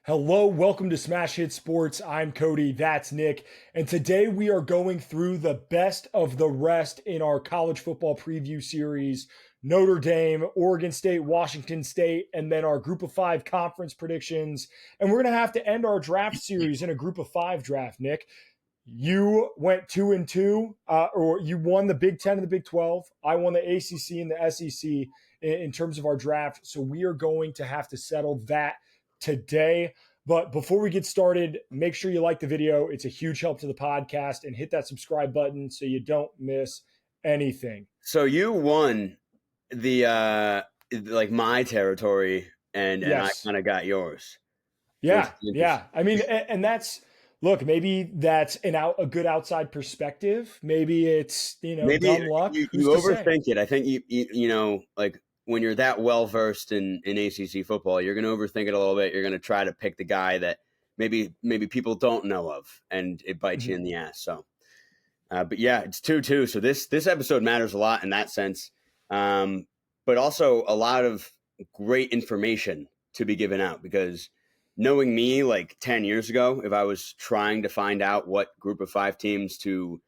Hello, welcome to Smash Hit Sports. I'm Cody, that's Nick, and today we are going through the best of the rest in our college football preview series. Notre Dame, Oregon State, Washington State, and then our group of five conference predictions. And we're going to have to end our draft series in a group of five draft, Nick. You went 2-2, or you won the Big Ten and the Big 12. I won the ACC and the SEC in terms of our draft. So we are going to have to settle that today. But before we get started, make sure you like the video. It's a huge help to the podcast, and hit that subscribe button so you don't miss anything. So you won the my territory, and I kind of got yours. Yeah. I mean, and that's look. Maybe that's a good outside perspective. Maybe it's dumb luck. You overthink it. I think you like when you're that well versed in ACC football, you're going to overthink it a little bit. You're going to try to pick the guy that maybe people don't know of, and it bites you in the ass. So, but yeah, it's 2-2. So this episode matters a lot in that sense, but also a lot of great information to be given out, because knowing me like 10 years ago, if I was trying to find out what group of five teams to,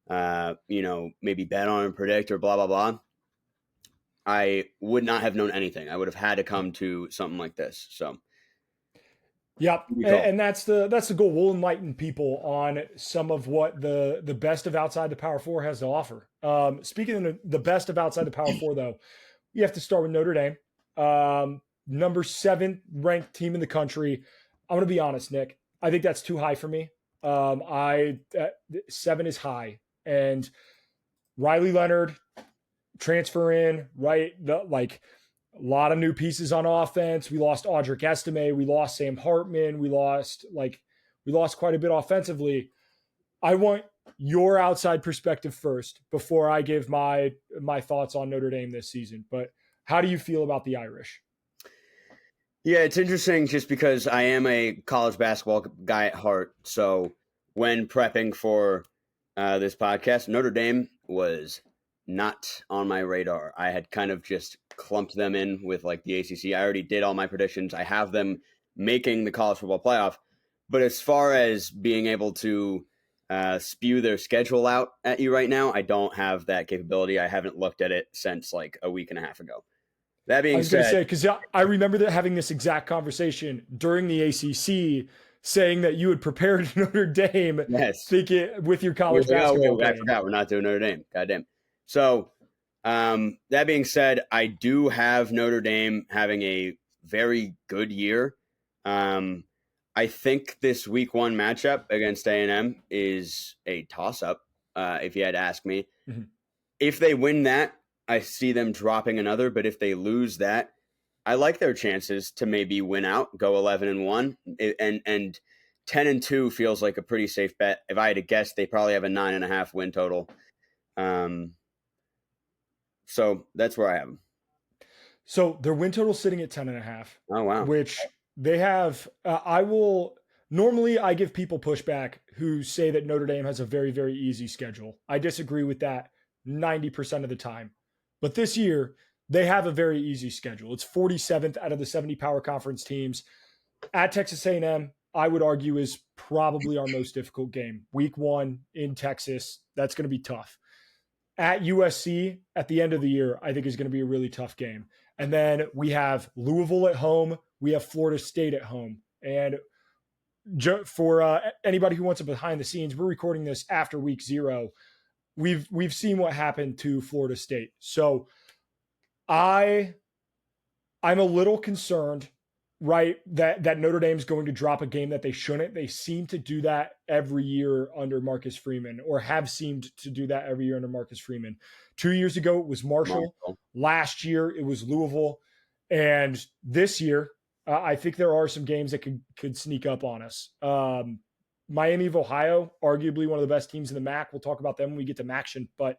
maybe bet on and predict or blah, blah, blah, I would not have known anything. I would have had to come to something like this. So, yep. And that's the goal. We'll enlighten people on some of what the best of outside the Power Four has to offer. Speaking of the best of outside the Power Four, though, you have to start with Notre Dame. Number 7 ranked team in the country. I'm going to be honest, Nick. I think that's too high for me. 7 is high. And Riley Leonard, transfer in, right? A lot of new pieces on offense. We lost Audric Estime. We lost Sam Hartman. We lost quite a bit offensively. I want your outside perspective first before I give my thoughts on Notre Dame this season. But how do you feel about the Irish? Yeah, it's interesting just because I am a college basketball guy at heart. So when prepping for this podcast, Notre Dame was not on my radar. I had kind of just clumped them in with like the ACC. I already did all my predictions. I have them making the college football playoff. But as far as being able to spew their schedule out at you right now, I don't have that capability. I haven't looked at it since like a week and a half ago. That being said, I was going to say, because I remember having this exact conversation during the ACC, saying that you had prepared Notre Dame, thinking with your college basketball game. I forgot we're not doing Notre Dame. Goddamn. So that being said, I do have Notre Dame having a very good year. I think this week 1 matchup against A&M is a toss-up, if you had to ask me. Mm-hmm. If they win that, I see them dropping another, but if they lose that, I like their chances to maybe win out, go 11-1, and 10-2 feels like a pretty safe bet. If I had to guess, they probably have a 9.5 win total. So that's where I have them. So their win total sitting at 10.5. Oh wow! Which they have. Normally I give people pushback who say that Notre Dame has a very, very easy schedule. I disagree with that 90% of the time. But this year, they have a very easy schedule. It's 47th out of the 70 power conference teams. At Texas A&M, I would argue, is probably our most difficult game. Week 1 in Texas, that's going to be tough. At USC, at the end of the year, I think is going to be a really tough game. And then we have Louisville at home. We have Florida State at home. And for anybody who wants a behind the scenes, we're recording this after week 0. We've seen what happened to Florida State. So I'm a little concerned, right, that Notre Dame's going to drop a game that they shouldn't. They seem to do that every year under Marcus Freeman, or have seemed to do that every year under Marcus Freeman. 2 years ago, it was Marshall. Last year, it was Louisville. And this year, I think there are some games that could sneak up on us. Miami of Ohio, arguably one of the best teams in the MAC. We'll talk about them when we get to MACtion, but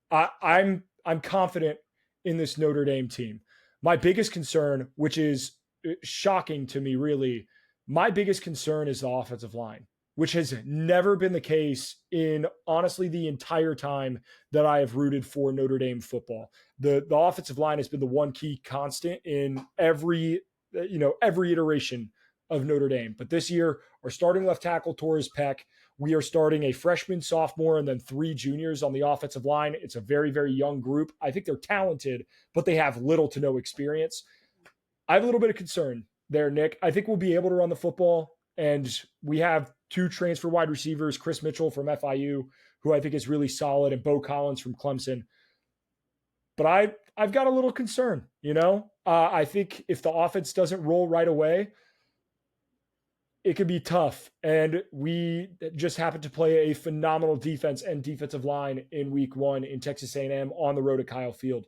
I'm confident in this Notre Dame team. My biggest concern, which is shocking to me, really, my biggest concern is the offensive line, which has never been the case in, honestly, the entire time that I have rooted for Notre Dame football. The offensive line has been the one key constant in every iteration of Notre Dame. But this year, our starting left tackle tore his pec. We are starting a freshman, sophomore, and then 3 juniors on the offensive line. It's a very, very young group. I think they're talented, but they have little to no experience. I have a little bit of concern there, Nick. I think we'll be able to run the football, and we have 2 transfer wide receivers, Chris Mitchell from FIU, who I think is really solid, and Bo Collins from Clemson. But I've got a little concern, I think if the offense doesn't roll right away, it could be tough. And we just happened to play a phenomenal defense and defensive line in week 1 in Texas A&M on the road at Kyle Field.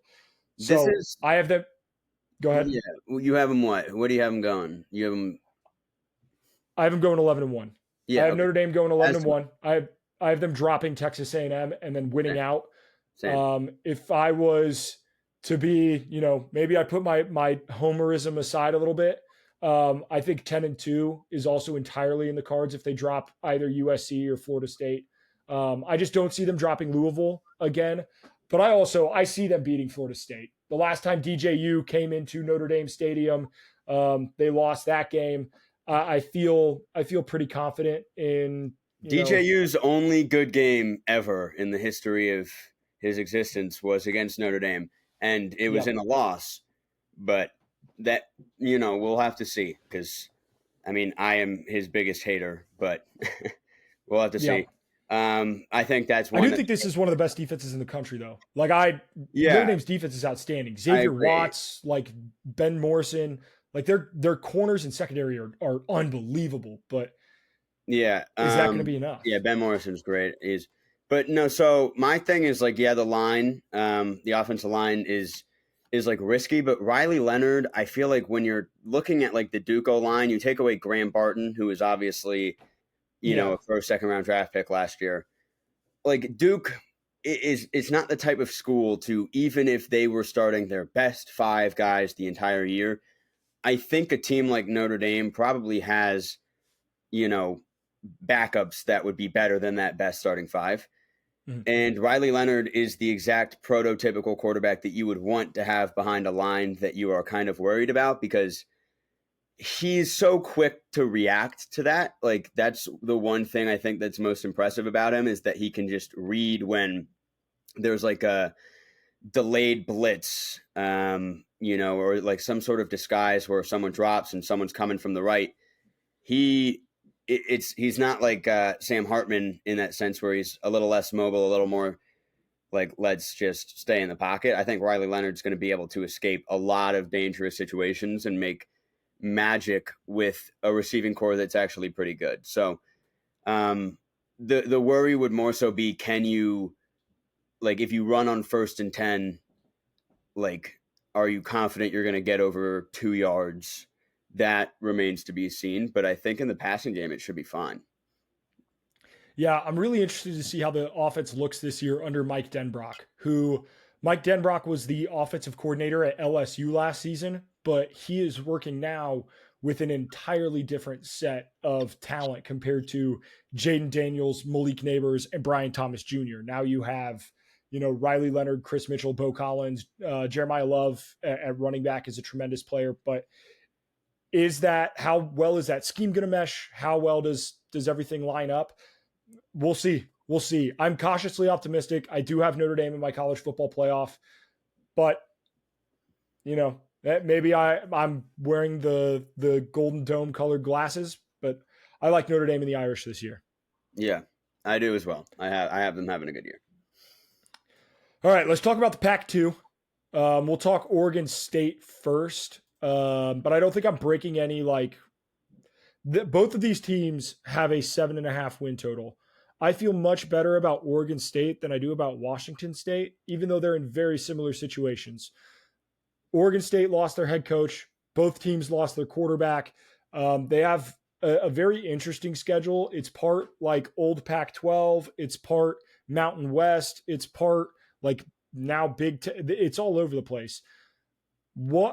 So I have them. Go ahead. Yeah, you have them what? What do you have them going? You have them. I have them going 11-1. Yeah, I have Notre Dame going 11-1. I have them dropping Texas A&M and then winning out. If I was to be, maybe I put my homerism aside a little bit. I think 10-2 is also entirely in the cards if they drop either USC or Florida State. I just don't see them dropping Louisville again. But I see them beating Florida State. The last time DJU came into Notre Dame Stadium, they lost that game. I feel pretty confident in DJU's only good game ever in the history of his existence was against Notre Dame, and it was in a loss. But that we'll have to see, because I am his biggest hater, but we'll have to see. I think that's one. I do think this is one of the best defenses in the country, though. Notre Dame's defense is outstanding. Xavier Watts, Ben Morrison, their corners and secondary are unbelievable. But is that going to be enough? Yeah, Ben Morrison's great. But no. So my thing is the line, the offensive line is risky. But Riley Leonard, I feel like when you're looking at the Duke O-line, you take away Graham Barton, who is obviously a first, second round draft pick last year. Duke it's not the type of school to, even if they were starting their best 5 guys the entire year, I think a team like Notre Dame probably has, backups that would be better than that best starting 5. Mm-hmm. And Riley Leonard is the exact prototypical quarterback that you would want to have behind a line that you are kind of worried about, because he's so quick to react to that. That's the one thing I think that's most impressive about him, is that he can just read when there's a delayed blitz, or some sort of disguise where someone drops and someone's coming from the right. He's not like Sam Hartman in that sense, where he's a little less mobile, a little more let's just stay in the pocket. I think Riley Leonard's going to be able to escape a lot of dangerous situations and make magic with a receiving core that's actually pretty good. So the worry would more so be, can you, if you run on 1st and 10, are you confident you're going to get over 2 yards? That remains to be seen, but I think in the passing game, it should be fine. Yeah, I'm really interested to see how the offense looks this year under Mike Denbrock, who Mike Denbrock was the offensive coordinator at LSU last season, but he is working now with an entirely different set of talent compared to Jaden Daniels, Malik Neighbors, and Brian Thomas Jr. Now you have, Riley Leonard, Chris Mitchell, Bo Collins, Jeremiah Love at running back is a tremendous player, but how well is that scheme going to mesh? How well does everything line up? We'll see. I'm cautiously optimistic. I do have Notre Dame in my college football playoff, but maybe I'm wearing the Golden Dome colored glasses, but I like Notre Dame and the Irish this year. Yeah, I do as well. I have them having a good year. All right, let's talk about the Pac-2. We'll talk Oregon State first. But I don't think I'm breaking any, both of these teams have a 7.5 win total. I feel much better about Oregon State than I do about Washington State, even though they're in very similar situations. Oregon State lost their head coach. Both teams lost their quarterback. They have a very interesting schedule. It's part old Pac-12. It's part Mountain West. It's part now Big Ten. It's all over the place.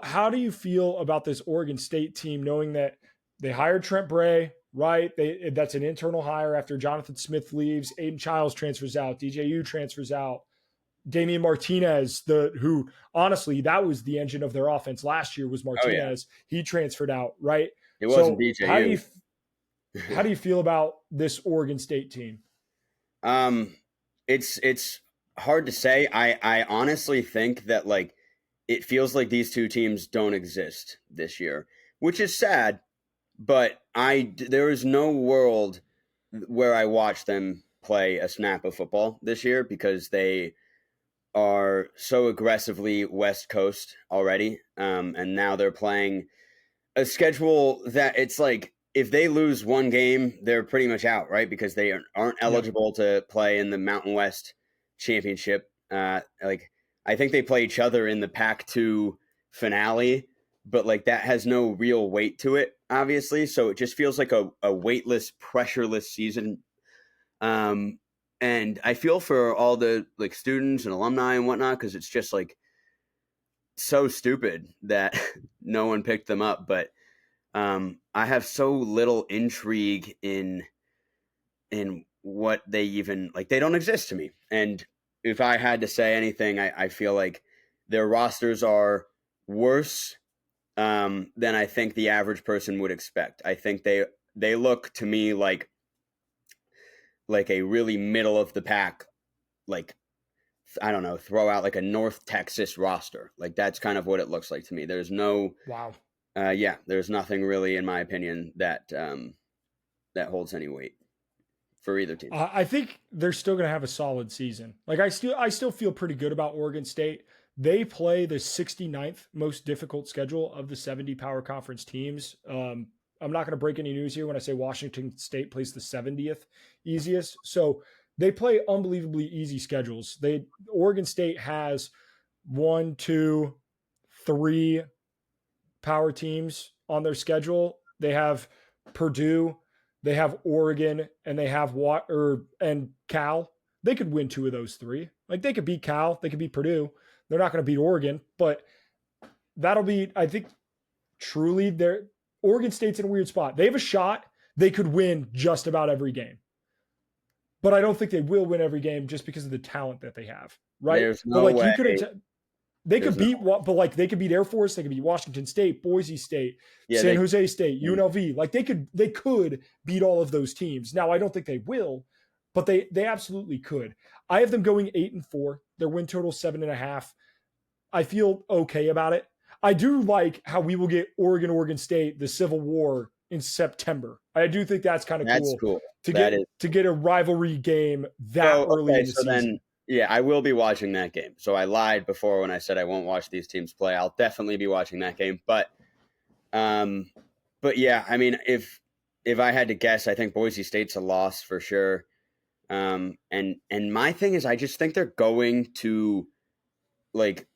How do you feel about this Oregon State team, knowing that they hired Trent Bray, right? That's an internal hire after Jonathan Smith leaves, Aiden Childs transfers out, DJU transfers out, Damian Martinez, who honestly, that was the engine of their offense last year, was Martinez. Oh, yeah. He transferred out, right? It wasn't So BJU. how do you feel about this Oregon State team? um, it's hard to say. I honestly think that like it feels like these two teams don't exist this year, which is sad. But there is no world where I watch them play a snap of football this year because they are so aggressively West Coast already, and now they're playing a schedule that it's like if they lose one game, they're pretty much out, right? Because they aren't Yeah. eligible to play in the Mountain West Championship. Like I think they play each other in the Pac-2 finale, but like that has no real weight to it, obviously. So it just feels like a weightless, pressureless season. Um, and I feel for all the like students and alumni and whatnot because it's just like so stupid that no one picked them up, but I have so little intrigue in what they even like. They don't exist to me. And if I had to say anything, I feel like their rosters are worse than I think the average person would expect. I think they look to me like a really middle of the pack, like I don't know, throw out like a North Texas roster. Like that's kind of what it looks like to me. There's no Wow. yeah, there's nothing really, in my opinion, that that holds any weight for either team. I think they're still going to have a solid season. Like I still feel pretty good about Oregon State. They play the 69th most difficult schedule of the 70 power conference teams. I'm not going to break any news here when I say Washington State plays the 70th easiest. So they play unbelievably easy schedules. Oregon State has one, two, three power teams on their schedule. They have Purdue, they have Oregon, and they have and Cal. They could win two of those three. Like they could beat Cal, they could beat Purdue. They're not going to beat Oregon, but that'll be, I think, truly their Oregon State's in a weird spot. They have a shot. They could win just about every game, but I don't think they will win every game just because of the talent that they have. Right? There's But no like way. you could they could There's no beat what, but like they could beat Air Force, they could beat Washington State, Boise State, yeah. San Jose State, UNLV. Like they could beat all of those teams. Now I don't think they will, but they absolutely could. I have them going 8-4. Their win total 7.5. I feel okay about it. I do like how we will get Oregon State, the Civil War in September. I do think that's kind of That's cool cool. to That get is. to get a rivalry game that So early okay, in the so season. then yeah, I will be watching that game. So I lied before when I said I won't watch these teams play. I'll definitely be watching that game. Um, but yeah, I mean, if I had to guess, I think Boise State's a loss for sure. And my thing is, I just think they're going to like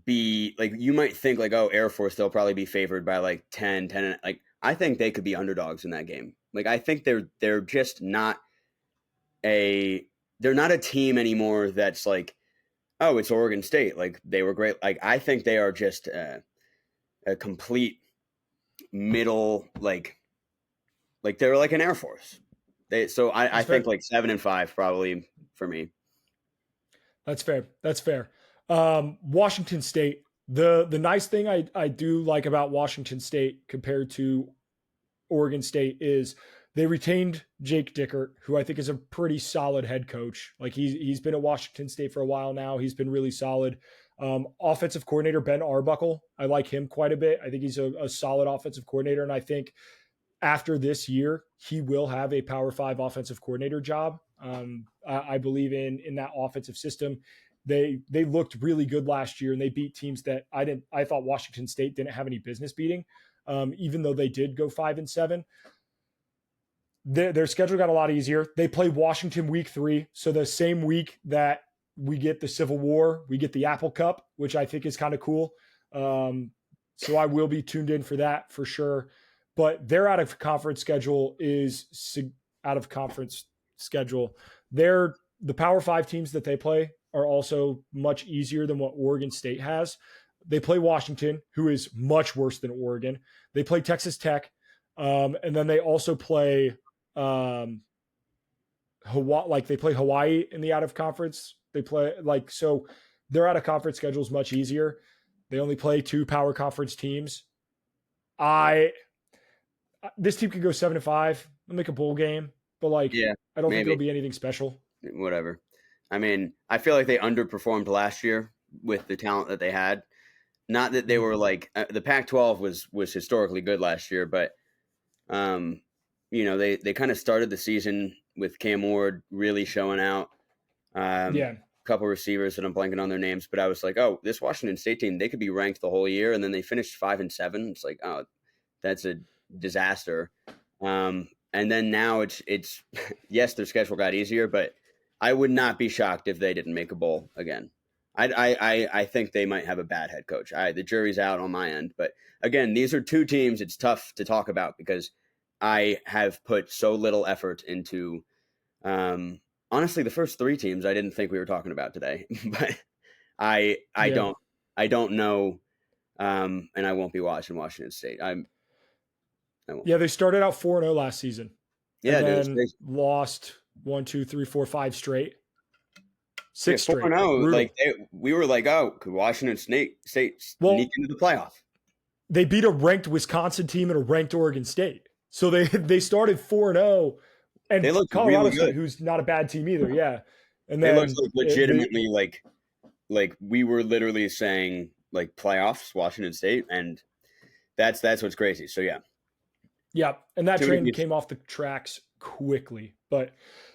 be like you might think like oh Air Force they'll probably be favored by like 10 like I think they could be underdogs in that game. Like I think they're just not a they're not a team anymore that's like oh it's Oregon State like they were great. Like I think they are just a complete middle like they're like an Air Force. I That's fair. think like 7-5 probably for me. That's fair. That's fair. Washington State. The nice thing I do like about Washington State compared to Oregon State is they retained Jake Dickert, who I think is a pretty solid head coach. Like he's been at Washington State for a while now. He's been really solid. Offensive coordinator Ben Arbuckle, I like him quite a bit. I think he's a solid offensive coordinator, and I think after this year, he will have a Power Five offensive coordinator job. I believe in that offensive system. They looked really good last year, and they beat teams that I thought Washington State didn't have any business beating, even though they did go 5-7. Their schedule got a lot easier. They play Washington week 3, so the same week that we get the Civil War, we get the Apple Cup, which I think is kind of cool. So I will be tuned in for that for sure. But their out of conference schedule is out of conference schedule. The Power 5 teams that they play are also much easier than what Oregon State has. They play Washington, who is much worse than Oregon. They play Texas Tech, and then they also play Hawaii. Like they play Hawaii in the out of conference. They play so their out of conference schedule is much easier. They only play 2 power conference teams. this team could go 7-5. They'll make a bowl game, but like, Yeah, I don't think maybe. it'll be anything special. Whatever. I mean, I feel like they underperformed last year with the talent that they had. Not that they were like the Pac-12 was historically good last year, but they kind of started the season with Cam Ward really showing out. Yeah. A couple receivers that I'm blanking on their names, but I was like, oh, this Washington State team, they could be ranked the whole year, and then they finished 5-7. It's like, oh, that's a disaster. And then now it's yes, their schedule got easier, but I would not be shocked if they didn't make a bowl again. I think they might have a bad head coach. The jury's out on my end, but again, these are two teams it's tough to talk about because I have put so little effort into. Honestly, the first three teams I didn't think we were talking about today, but I don't know, and I won't be watching Washington State. I won't. Yeah, they started out 4-0 last season. Yeah, and then lost 1, 2, 3, 4, 5 straight. 6 straight. 4-0. Like we were like, oh, could Washington State sneak into the playoff? They beat a ranked Wisconsin team and a ranked Oregon State. So they started 4-0, and they looked Colorado really State, who's not a bad team either. Yeah, and then they looked like legitimately like we were literally saying like playoffs, Washington State, and that's what's crazy. So yeah, and that train came off the tracks quickly. But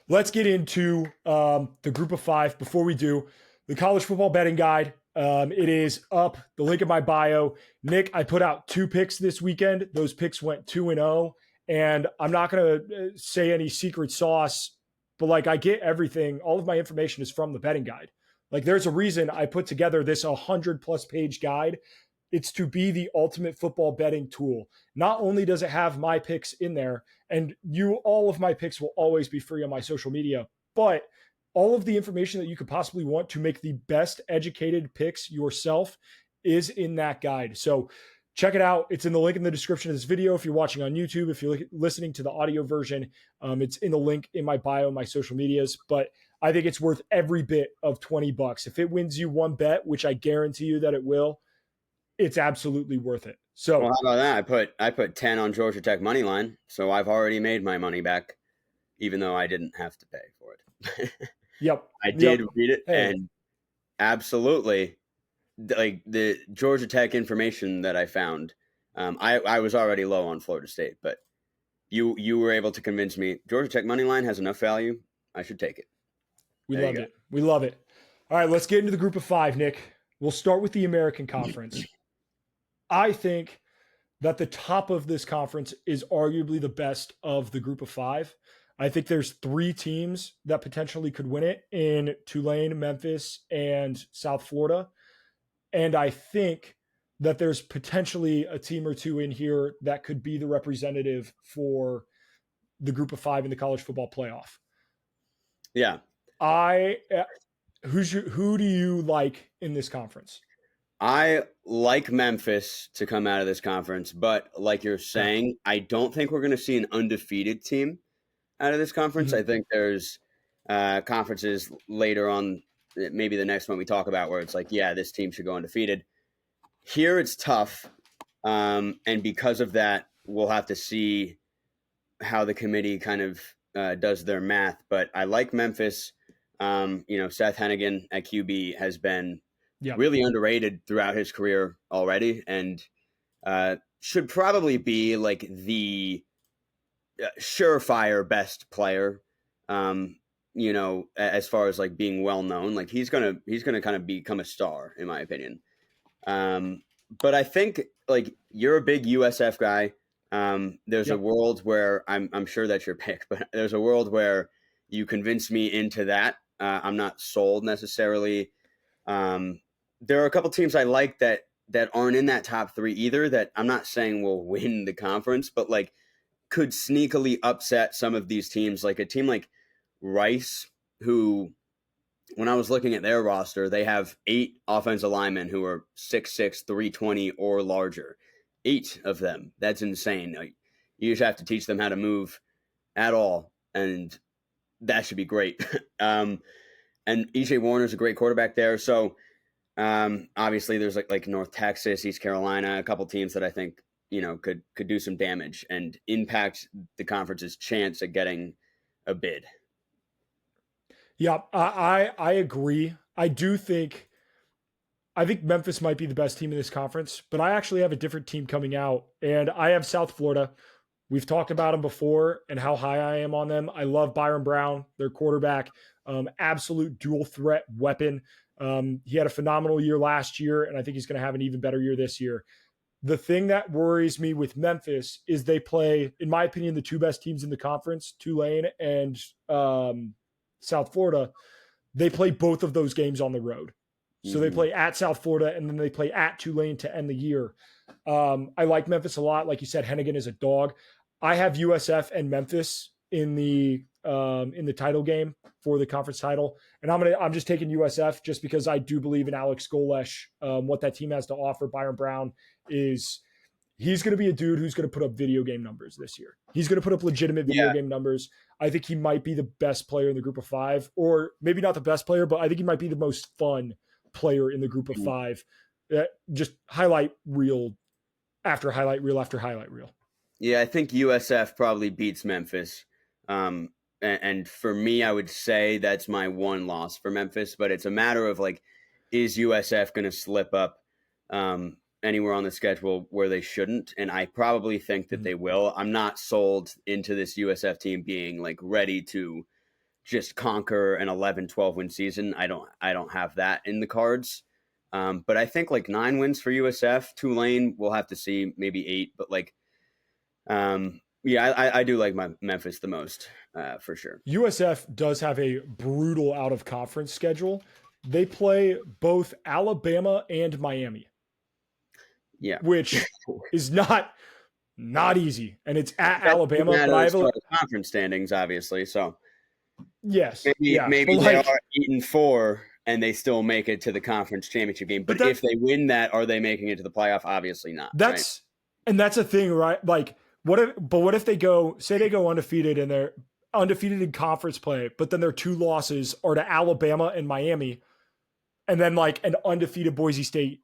let's get into the group of 5. Before we do, the college football betting guide. It is up. The link in my bio. Nick, I put out 2 picks this weekend. Those picks went 2-0. And I'm not going to say any secret sauce, but like I get everything. All of my information is from the betting guide. Like there's a reason I put together this 100+ page guide. It's to be the ultimate football betting tool. Not only does it have my picks in there, and all of my picks will always be free on my social media, but all of the information that you could possibly want to make the best educated picks yourself is in that guide. So check it out. It's in the link in the description of this video. If you're watching on YouTube, if you're listening to the audio version, it's in the link in my bio, my social medias. But I think it's worth every bit of $20. If it wins you one bet, which I guarantee you that it will, it's absolutely worth it. So, well, how about that? I put 10 on Georgia Tech money line, so I've already made my money back, even though I didn't have to pay for it. Yep, I did read it, and absolutely, like the Georgia Tech information that I found, I was already low on Florida State, but you were able to convince me Georgia Tech money line has enough value. I should take it. We love it. We love it. All right, let's get into the group of 5, Nick. We'll start with the American Conference. I think that the top of this conference is arguably the best of the group of 5. I think there's 3 teams that potentially could win it in Tulane, Memphis, and South Florida. And I think that there's potentially a team or 2 in here that could be the representative for the group of 5 in the college football playoff. Yeah. Who do you like in this conference? I like Memphis to come out of this conference, but like you're saying, I don't think we're going to see an undefeated team out of this conference. I think there's conferences later on, maybe the next one we talk about, where it's like, yeah, this team should go undefeated. Here it's tough, and because of that, we'll have to see how the committee kind of does their math. But I like Memphis. Seth Hennigan at QB has been really underrated throughout his career already, and should probably be like the surefire best player. As far as like being well known, like he's gonna kind of become a star in my opinion. But I think like you're a big USF guy. There's a world where I'm sure that's your pick, but there's a world where you convince me into that. I'm not sold necessarily. There are a couple teams I like that aren't in that top 3 either, that I'm not saying will win the conference, but like could sneakily upset some of these teams, like a team like Rice, who, when I was looking at their roster, they have 8 offensive linemen who are 6'6", 320 or larger. 8 of them. That's insane. You just have to teach them how to move at all, and that should be great. And EJ Warner's a great quarterback there. So obviously there's like North Texas, East Carolina, a couple teams that I think could do some damage and impact the conference's chance at getting a bid. Yeah, I agree. I think Memphis might be the best team in this conference, but I actually have a different team coming out, and I have South Florida. We've talked about them before and how high I am on them. I love Byron Brown, their quarterback, absolute dual threat weapon. He had a phenomenal year last year, and I think he's going to have an even better year this year. The thing that worries me with Memphis is they play, in my opinion, the two best teams in the conference, Tulane and South Florida. They play both of those games on the road. So they play at South Florida, and then they play at Tulane to end the year. I like Memphis a lot. Like you said, Hennigan is a dog. I have USF and Memphis in the title game for the conference title, and I'm just taking USF just because I do believe in Alex Golesh. What that team has to offer. Byron Brown he's going to be a dude who's going to put up video game numbers this year. He's going to put up legitimate video game numbers. I think he might be the best player in the group of five, or maybe not the best player, but I think he might be the most fun player in the group of five. Just highlight reel after highlight reel after highlight reel. Yeah, I think USF probably beats Memphis. And for me, I would say that's my one loss for Memphis, but it's a matter of like, is USF going to slip up anywhere on the schedule where they shouldn't? And I probably think that they will. I'm not sold into this USF team being like ready to just conquer an 11-12 win season. I don't have that in the cards. But I think like 9 wins for USF. Tulane, we'll have to see, maybe 8, but like, I do like my Memphis the most, for sure. USF does have a brutal out of conference schedule. They play both Alabama and Miami. Yeah, which is not easy, and it's at Alabama. But I have conference standings, obviously. So yes, maybe they are 8-4, and they still make it to the conference championship game. But if they win that, are they making it to the playoff? Obviously not. That's a thing, right? Like, what if they go undefeated and they're undefeated in conference play, but then their 2 losses are to Alabama and Miami, and then like an undefeated Boise State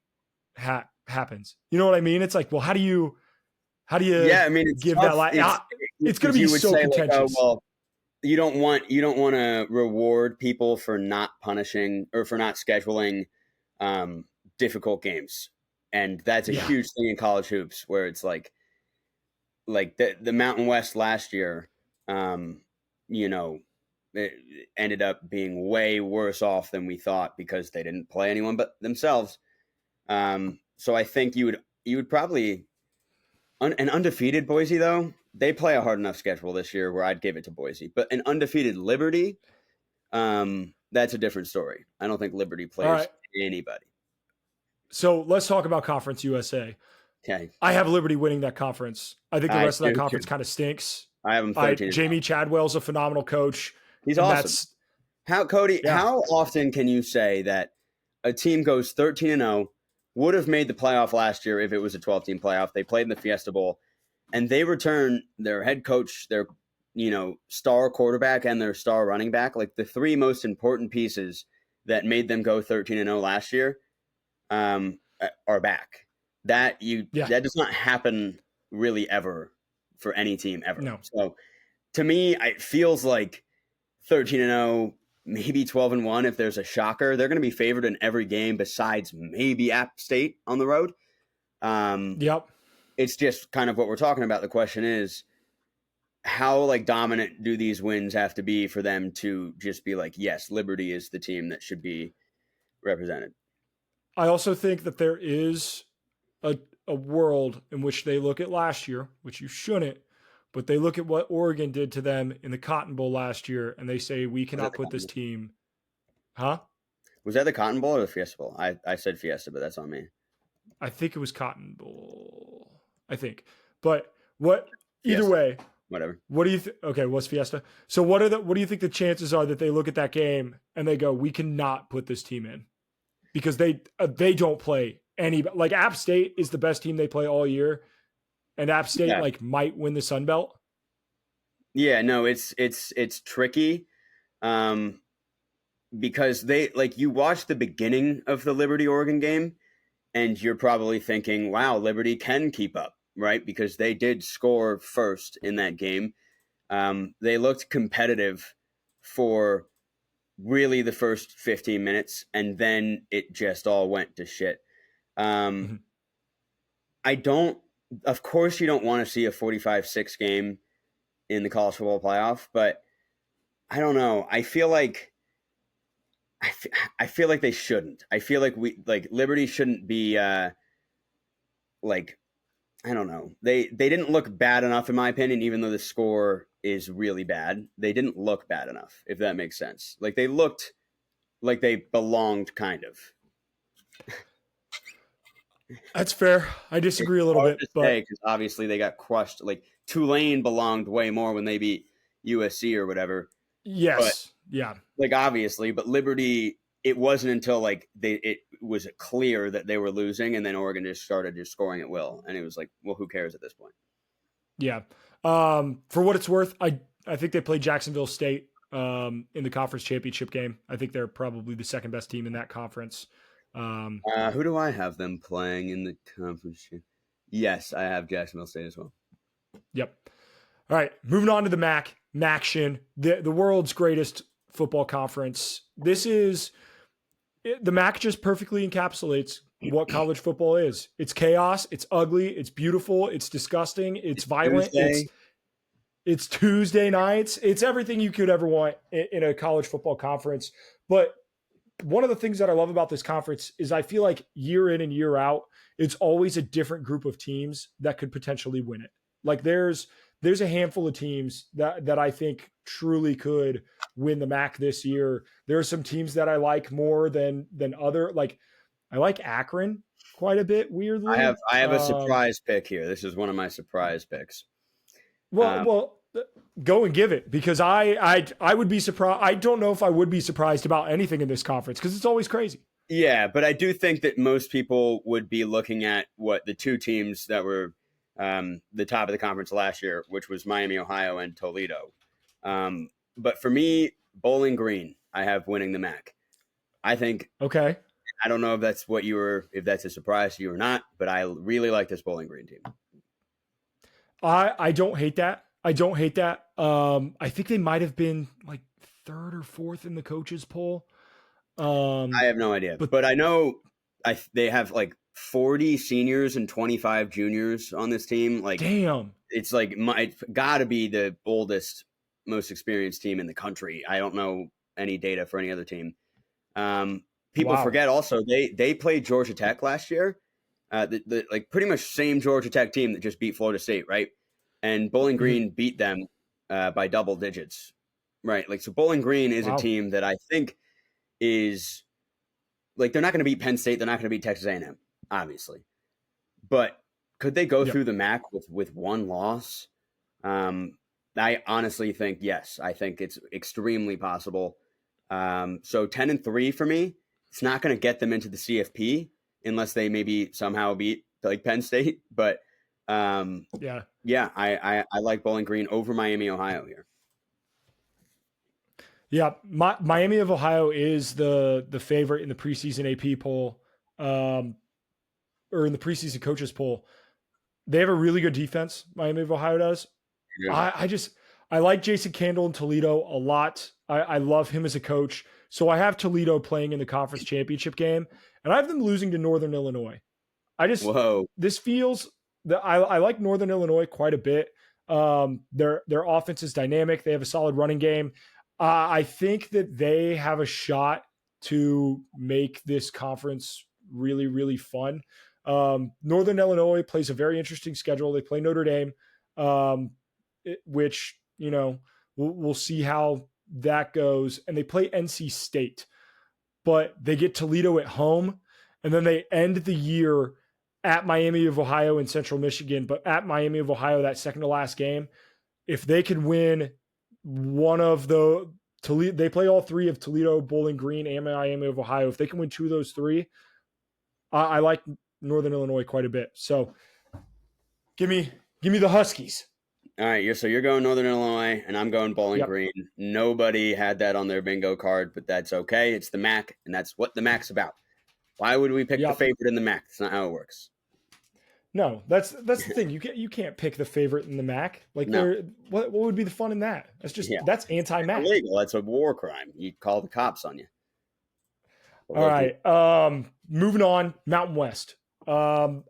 happens. You know what I mean? It's like, well, how do you give tough. That it's going to be so contentious. Like, well, you don't want to reward people for not punishing or for not scheduling difficult games. And that's a huge thing in college hoops, where it's like the Mountain West last year, it ended up being way worse off than we thought because they didn't play anyone but themselves. So I think you would probably an undefeated Boise, though, they play a hard enough schedule this year where I'd give it to Boise. But an undefeated Liberty, that's a different story. I don't think Liberty plays anybody. So let's talk about Conference USA. Okay. I have Liberty winning that conference. I think the rest of that conference kind of stinks. I have them 13. Jamie Chadwell's a phenomenal coach. He's awesome. How often can you say that a team goes 13-0, would have made the playoff last year if it was a 12-team playoff? They played in the Fiesta Bowl, and they return their head coach, their star quarterback, and their star running back, like the 3 most important pieces that made them go 13-0 last year, are back. That does not happen really ever for any team ever. No. So to me, it feels like 13-0. Maybe 12-1 if there's a shocker. They're going to be favored in every game besides maybe App State on the road. It's just kind of what we're talking about. The question is, how dominant do these wins have to be for them to just be like, yes, Liberty is the team that should be represented? I also think that there is a world in which they look at last year, which you shouldn't, but they look at what Oregon did to them in the Cotton Bowl last year, and they say, we cannot put this team. Huh? Was that the Cotton Bowl or the Fiesta Bowl? I said Fiesta, but that's on me. I think it was Cotton Bowl. I think. But either Fiesta. way. Whatever. What do you think? Okay, what's Fiesta? So what do you think the chances are that they look at that game and they go, we cannot put this team in? Because they don't play any, like App State is the best team they play all year. And App State might win the Sun Belt. Yeah, no, it's tricky, because they you watch the beginning of the Liberty Oregon game, and you're probably thinking, "Wow, Liberty can keep up right? Because they did score first in that game. They looked competitive for really the first 15 minutes, and then it just all went to shit. Mhm. Of course, you don't want to see a 45-6 game in the college football playoff, but I don't know. I feel like they shouldn't. I feel like Liberty shouldn't be like I don't know. They didn't look bad enough in my opinion, even though the score is really bad. They didn't look bad enough, if that makes sense. Like they looked like they belonged kind of. That's fair. I disagree a little Hard bit, to say but because obviously they got crushed. Like Tulane belonged way more when they beat USC or whatever. But yes, yeah. like obviously, but Liberty, it wasn't until like it was clear that they were losing, and then Oregon just started just scoring at will, and it was like, well, who cares at this point? Yeah. For what it's worth, I think they played Jacksonville State in the conference championship game. I think they're probably the second best team in that conference. Who do I have them playing in the conference? Yes, I have Jacksonville State as well. Yep. All right, moving on to the MACtion, the world's greatest football conference. The MAC just perfectly encapsulates what college football is. It's chaos, it's ugly, it's beautiful, it's disgusting, it's violent, Tuesday. it's Tuesday nights, it's everything you could ever want in a college football conference. But one of the things that I love about this conference is I feel like year in and year out, it's always a different group of teams that could potentially win it. Like there's a handful of teams that I think truly could win the MAC this year. There are some teams that I like more than other. Like I like Akron quite a bit. Weirdly, I have a surprise pick here. This is one of my surprise picks. Well, go and give it because I would be surprised. I don't know if I would be surprised about anything in this conference because it's always crazy. Yeah, but I do think that most people would be looking at what the two teams that were the top of the conference last year, which was Miami, Ohio, and Toledo. But for me, Bowling Green, I have winning the MAC. I think. Okay. I don't know if that's if that's a surprise to you or not, but I really like this Bowling Green team. I don't hate that. I don't hate that. I think they might have been like third or fourth in the coaches poll. I have no idea, but I know they have like 40 seniors and 25 juniors on this team. Like, damn, it's like it's got to be the oldest, most experienced team in the country. I don't know any data for any other team. People forget also they played Georgia Tech last year, the like pretty much same Georgia Tech team that just beat Florida State, right? And Bowling Green beat them by double digits, right? Like so, Bowling Green is a team that I think is like they're not going to beat Penn State, they're not going to beat Texas A&M, obviously, but could they go through the MAC with one loss? I honestly think yes. I think it's extremely possible. So 10-3 for me. It's not going to get them into the CFP unless they maybe somehow beat like Penn State. But I like Bowling Green over Miami, Ohio here. Yeah, Miami of Ohio is the favorite in the preseason AP poll, or in the preseason coaches poll. They have a really good defense. Miami of Ohio does. Yeah. I like Jason Candle in Toledo a lot. I love him as a coach. So I have Toledo playing in the conference championship game, and I have them losing to Northern Illinois. This feels that I like Northern Illinois quite a bit. Their offense is dynamic. They have a solid running game. I think that they have a shot to make this conference really, really fun. Northern Illinois plays a very interesting schedule. They play Notre Dame, which, we'll see how that goes. And they play NC State, but they get Toledo at home. And then they end the year at Miami of Ohio in Central Michigan, but at Miami of Ohio, that second to last game. If they can win one of the Toledo, they play all three of Toledo, Bowling Green, and Miami of Ohio. If they can win two of those three, I like Northern Illinois quite a bit. So give me the Huskies. All right, so you're going Northern Illinois, and I'm going Bowling Green. Nobody had that on their bingo card, but that's okay. It's the MAC, and that's what the MAC's about. Why would we pick the favorite in the MAC? That's not how it works. No, that's the thing. You can't pick the favorite in the MAC. Like No. what would be the fun in that? Yeah. That's anti-MAC. Illegal. That's a war crime. You call the cops on you. Well, All right. Moving on, Mountain West. Nick,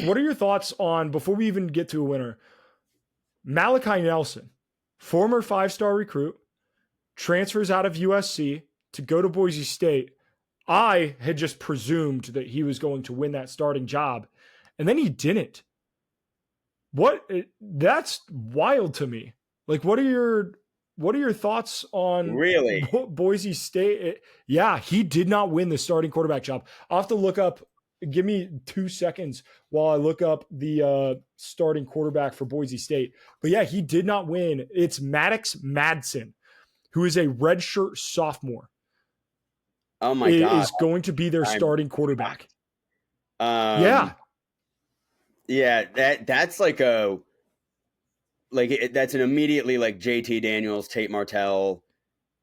what are your thoughts on, before we even get to a winner, Malachi Nelson, former 5-star recruit, transfers out of USC to go to Boise State. I had just presumed that he was going to win that starting job, and then he didn't. That's wild to me. Like, what are your thoughts on really? Boise State? Yeah, he did not win the starting quarterback job. I'll have to look up. Give me 2 seconds while I look up the starting quarterback for Boise State. But yeah, he did not win. It's Maddox Madsen, who is a redshirt sophomore. Oh my God. Is going to be their starting quarterback. Yeah. That's like that's an immediately like JT Daniels, Tate Martell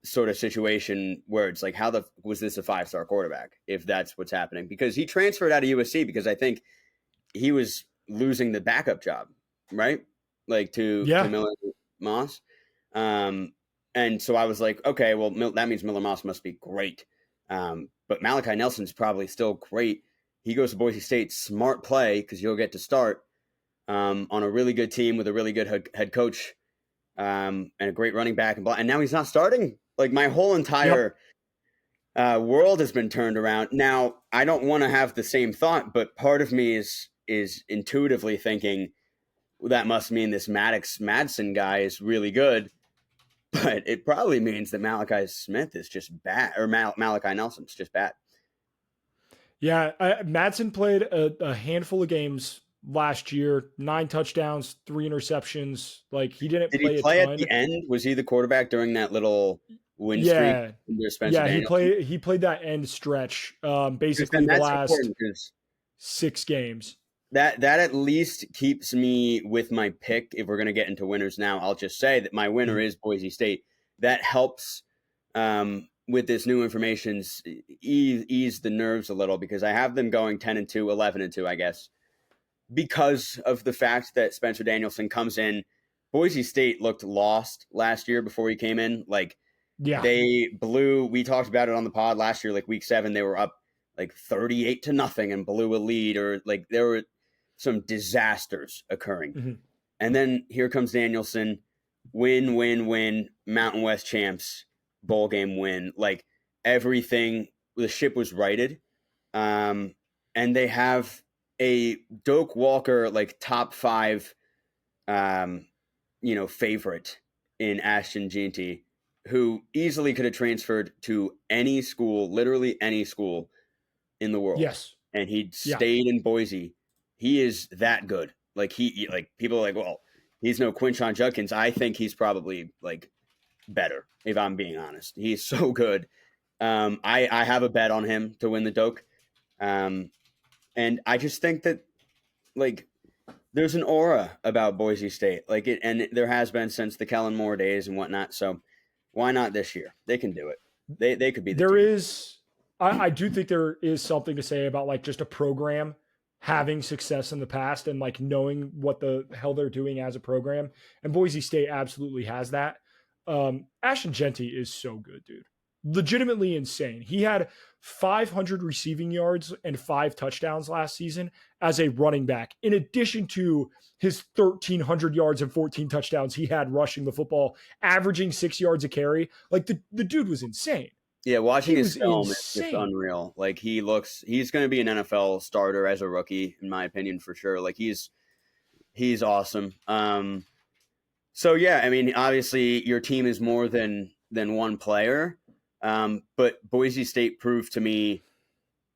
sort of situation where it's like, was this a 5-star quarterback if that's what's happening? Because he transferred out of USC because I think he was losing the backup job, right? Like to Miller Moss. And so I was like, okay, well, that means Miller Moss must be great. But Malachi Nelson's probably still great. He goes to Boise State, smart play, because you'll get to start on a really good team with a really good head coach and a great running back. And now he's not starting. Like, my whole entire world has been turned around. Now, I don't want to have the same thought, but part of me is intuitively thinking, well, that must mean this Maddox Madsen guy is really good. But it probably means that Malachi Smith is just bad, or Malachi Nelson's just bad. Yeah, Madsen played a handful of games last year, 9 touchdowns, 3 interceptions. Like, he didn't Did play he play a ton. At the end? Was he the quarterback during that little win streak? Yeah, he played that end stretch, basically the last 6 games. That at least keeps me with my pick. If we're going to get into winners now, I'll just say that my winner is Boise State. That helps with this new information ease the nerves a little, because I have them going 10-2, 11-2, I guess, because of the fact that Spencer Danielson comes in. Boise State looked lost last year before he came in. Like, they blew. We talked about it on the pod last year. Like, week 7, they were up like 38-0 and blew a lead, or like there were some disasters occurring. Mm-hmm. And then here comes Danielson, win, Mountain West champs, bowl game win. Like, everything, the ship was righted. And they have a Doak Walker, like, top 5, favorite in Ashton Jeanty, who easily could have transferred to any school, literally any school in the world. Yes. And he'd stayed in Boise. He is that good. Like, people are like, well, he's no Quinshon Judkins. I think he's probably like better, if I'm being honest. He's so good. I have a bet on him to win the Doak. And I just think that, like, there's an aura about Boise State, like it, and there has been since the Kellen Moore days and whatnot. So why not this year? They can do it. They could be. I do think there is something to say about, like, just a program having success in the past and, like, knowing what the hell they're doing as a program. And Boise State absolutely has that. Ashton Jeanty is so good, dude. Legitimately insane. He had 500 receiving yards and 5 touchdowns last season as a running back, in addition to his 1,300 yards and 14 touchdowns he had rushing the football, averaging 6 yards a carry. Like, the dude was insane. Yeah, watching his film is just unreal. Like, he's going to be an NFL starter as a rookie, in my opinion, for sure. Like, he's awesome. So yeah, I mean, obviously your team is more than one player. But Boise State proved to me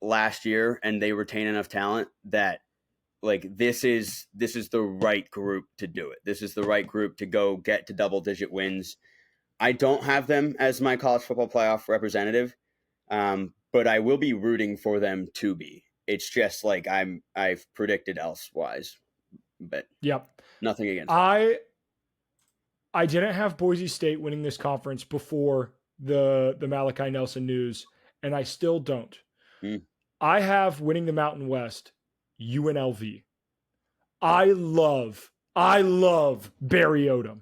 last year, and they retain enough talent that, like, this is the right group to do it. This is the right group to go get to double-digit wins. I don't have them as my college football playoff representative, but I will be rooting for them to be. It's just like I've predicted elsewise, but nothing against them. I didn't have Boise State winning this conference before the Malachi Nelson news, and I still don't. I have winning the Mountain West UNLV. I love Barry Odom.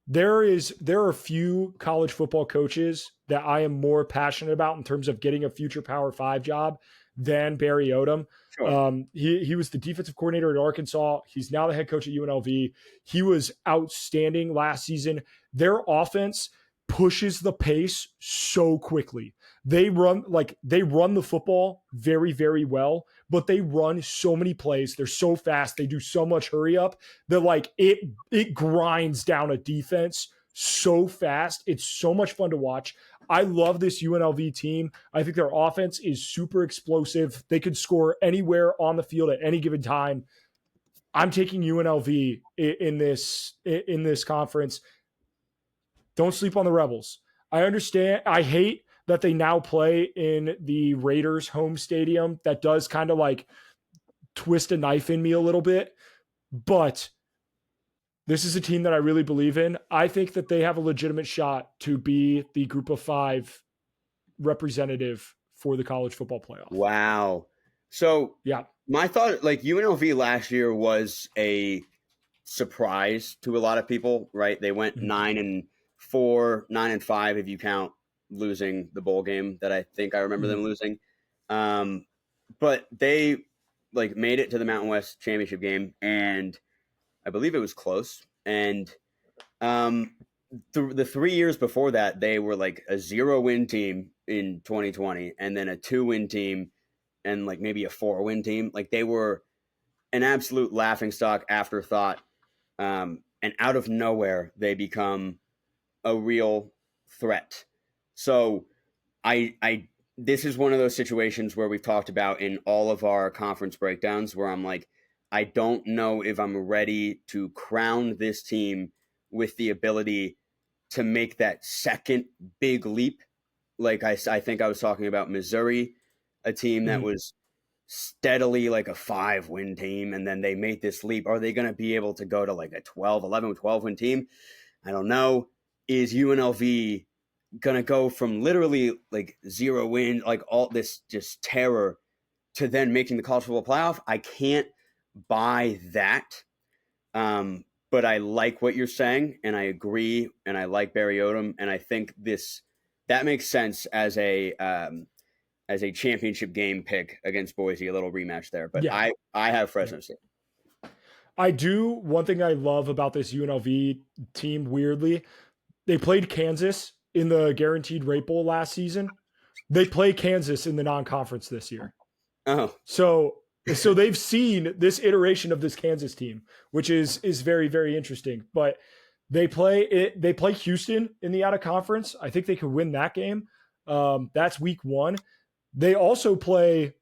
There are a few college football coaches that I am more passionate about in terms of getting a future Power 5 job than Barry Odom. Sure. He was the defensive coordinator at Arkansas. He's now the head coach at UNLV. He was outstanding last season. Their offense pushes the pace so quickly. They run the football very, very well, but they run so many plays. They're so fast. They do so much hurry up that like it grinds down a defense so fast. It's so much fun to watch. I love this UNLV team. I think their offense is super explosive. They could score anywhere on the field at any given time. I'm taking UNLV in this conference. Don't sleep on the Rebels. I understand. I hate that they now play in the Raiders home stadium. That does kind of like twist a knife in me a little bit, but this is a team that I really believe in. I think that they have a legitimate shot to be the group of 5 representative for the college football playoff. Wow. So yeah, my thought, like UNLV last year was a surprise to a lot of people, right? They went 9-4, 9-5 if you count losing the bowl game that I think I remember them losing. But they like made it to the Mountain West championship game, and I believe it was close. And the 3 years before that, they were like a 0-win team in 2020, and then a 2-win team, and like maybe a 4-win team. Like they were an absolute laughingstock, afterthought. And out of nowhere, they become a real threat. So this is one of those situations where we've talked about in all of our conference breakdowns where I'm like, I don't know if I'm ready to crown this team with the ability to make that second big leap. Like I think I was talking about Missouri, a team that was steadily like a 5-win team, and then they made this leap. Are they going to be able to go to like a 12-win team? I don't know. Is UNLV going to go from literally like 0 win, like all this just terror, to then making the college football playoff? I can't buy that. But I like what you're saying, and I agree, and I like Barry Odom, and I think that makes sense as a championship game pick against Boise, a little rematch there. But yeah. I have Fresno State. I do. One thing I love about this UNLV team, weirdly, they played Kansas in the Guaranteed Rate Bowl last season. They play Kansas in the non-conference this year. Oh, so they've seen this iteration of this Kansas team, which is very, very interesting. But they play Houston in the out of conference. I think they could win that game. That's week 1. They also play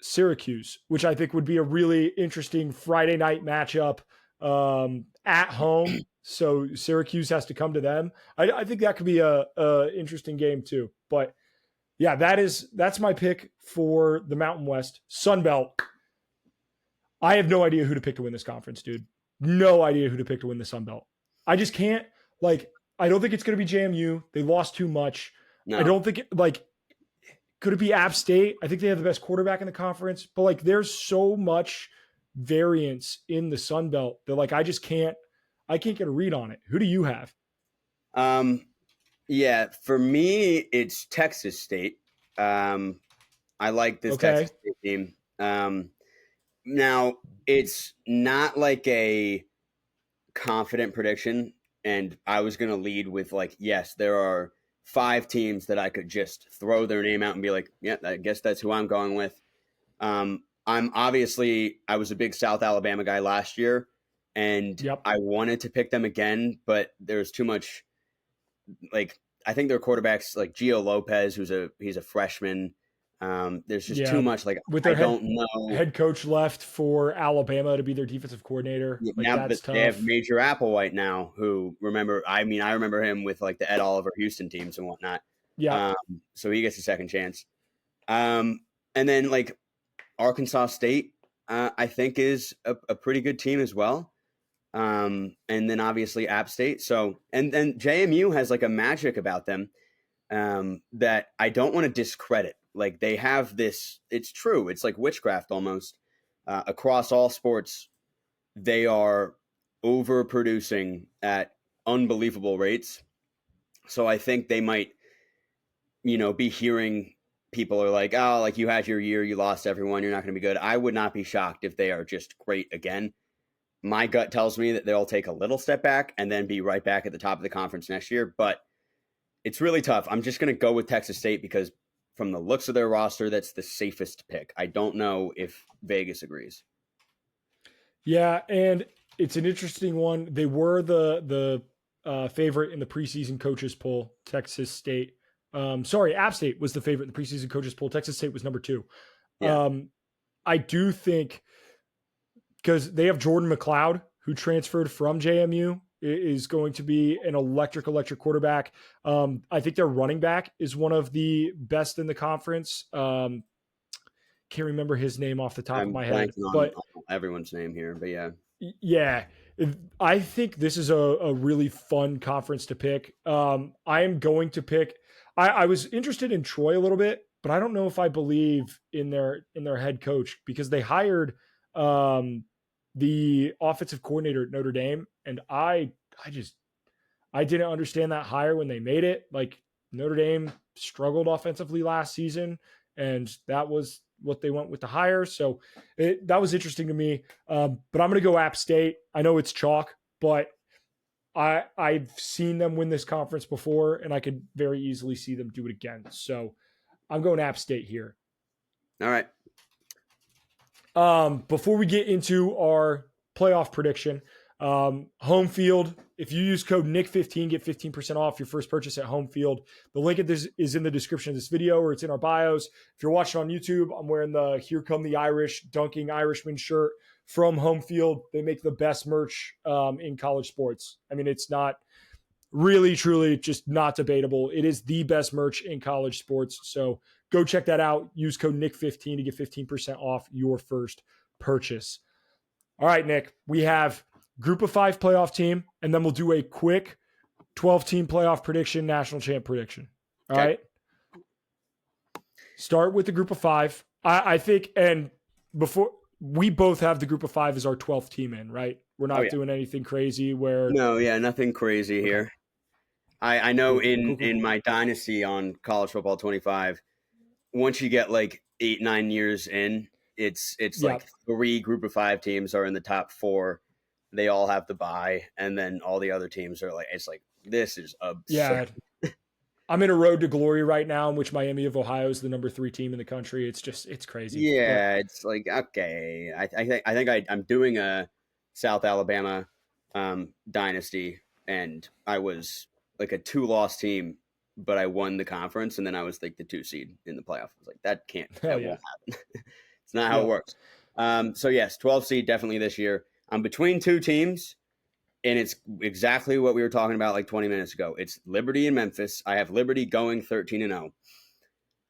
Syracuse, which I think would be a really interesting Friday night matchup at home. So Syracuse has to come to them. I think that could be a interesting game too. But yeah, that's my pick for the Mountain West. Sun Belt. I have no idea who to pick to win this conference, dude. No idea who to pick to win the Sun Belt. I just can't, I don't think it's going to be JMU. They lost too much. No. I don't think could it be App State? I think they have the best quarterback in the conference, but there's so much variance in the Sun Belt that I can't get a read on it. Who do you have? Yeah, for me, it's Texas State. I like this Texas State team. Now, it's not like a confident prediction, and I was going to lead with yes, there are 5 teams that I could just throw their name out and be like, yeah, I guess that's who I'm going with. I was a big South Alabama guy last year, and I wanted to pick them again, but there's too much. I think their quarterbacks Gio Lopez, he's a freshman. There's just too much. Don't know. Head coach left for Alabama to be their defensive coordinator. That's tough. They have Major Applewhite now, who I remember him with the Ed Oliver Houston teams and whatnot. Yeah. So he gets a second chance. And then Arkansas State, I think is a pretty good team as well. And then obviously App State. So, and then JMU has a magic about them that I don't want to discredit. They have this, it's true. It's like witchcraft almost. across all sports, they are overproducing at unbelievable rates. So I think they might, be hearing people are like, oh, like you had your year, you lost everyone, you're not going to be good. I would not be shocked if they are just great again. My gut tells me that they'll take a little step back and then be right back at the top of the conference next year. But it's really tough. I'm just going to go with Texas State because from the looks of their roster, that's the safest pick. I don't know if Vegas agrees. Yeah, and it's an interesting one. They were the favorite in the preseason coaches poll. Texas State, App State was the favorite in the preseason coaches poll. Texas State was number 2. Yeah. I do think because they have Jordan McLeod, who transferred from JMU, is going to be an electric quarterback. I think their running back is one of the best in the conference. Can't remember his name off the top of my head, but everyone's name here, but yeah, I think this is a really fun conference to pick. I am going to pick. I was interested in Troy a little bit, but I don't know if I believe in their head coach because they hired the offensive coordinator at Notre Dame, and I didn't understand that hire when they made it. Like Notre Dame struggled offensively last season, and that was what they went with the hire. So that was interesting to me. But I'm going to go App State. I know it's chalk, but I've seen them win this conference before, and I could very easily see them do it again. So I'm going App State here. All right. Before we get into our playoff prediction, home field, if you use code Nick15, get 15% off your first purchase at home field. The link is in the description of this video, or it's in our bios. If you're watching on YouTube, I'm wearing the Here Come the Irish dunking Irishman shirt from Home Field. They make the best merch in college sports. I mean, it's not really, truly just not debatable. It is the best merch in college sports. So go check that out. Use code Nick15 to get 15% off your first purchase. All right, Nick, we have group of 5 playoff team, and then we'll do a quick 12-team playoff prediction, national champ prediction. All right. Start with the group of 5. I think, and before we both have the group of 5 as our 12th team in, right? We're not doing anything crazy where. No, nothing crazy here. I know in my dynasty on College Football 25, once you get like 8-9 years in, it's like 3 group of 5 teams are in the top 4. They all have the bye, and then all the other teams are like, it's like, this is absurd. Yeah. I'm in a road to glory right now in which Miami of Ohio is the number 3 team in the country. It's crazy. Yeah, it's like, okay. I think I'm doing a South Alabama dynasty, and I was like a 2-loss team, but I won the conference, and then I was like the 2 seed in the playoff. I was like, that won't happen. It's not how it works. So yes, 12 seed definitely this year. I'm between 2 teams, and it's exactly what we were talking about like 20 minutes ago. It's Liberty and Memphis. I have Liberty going 13-0,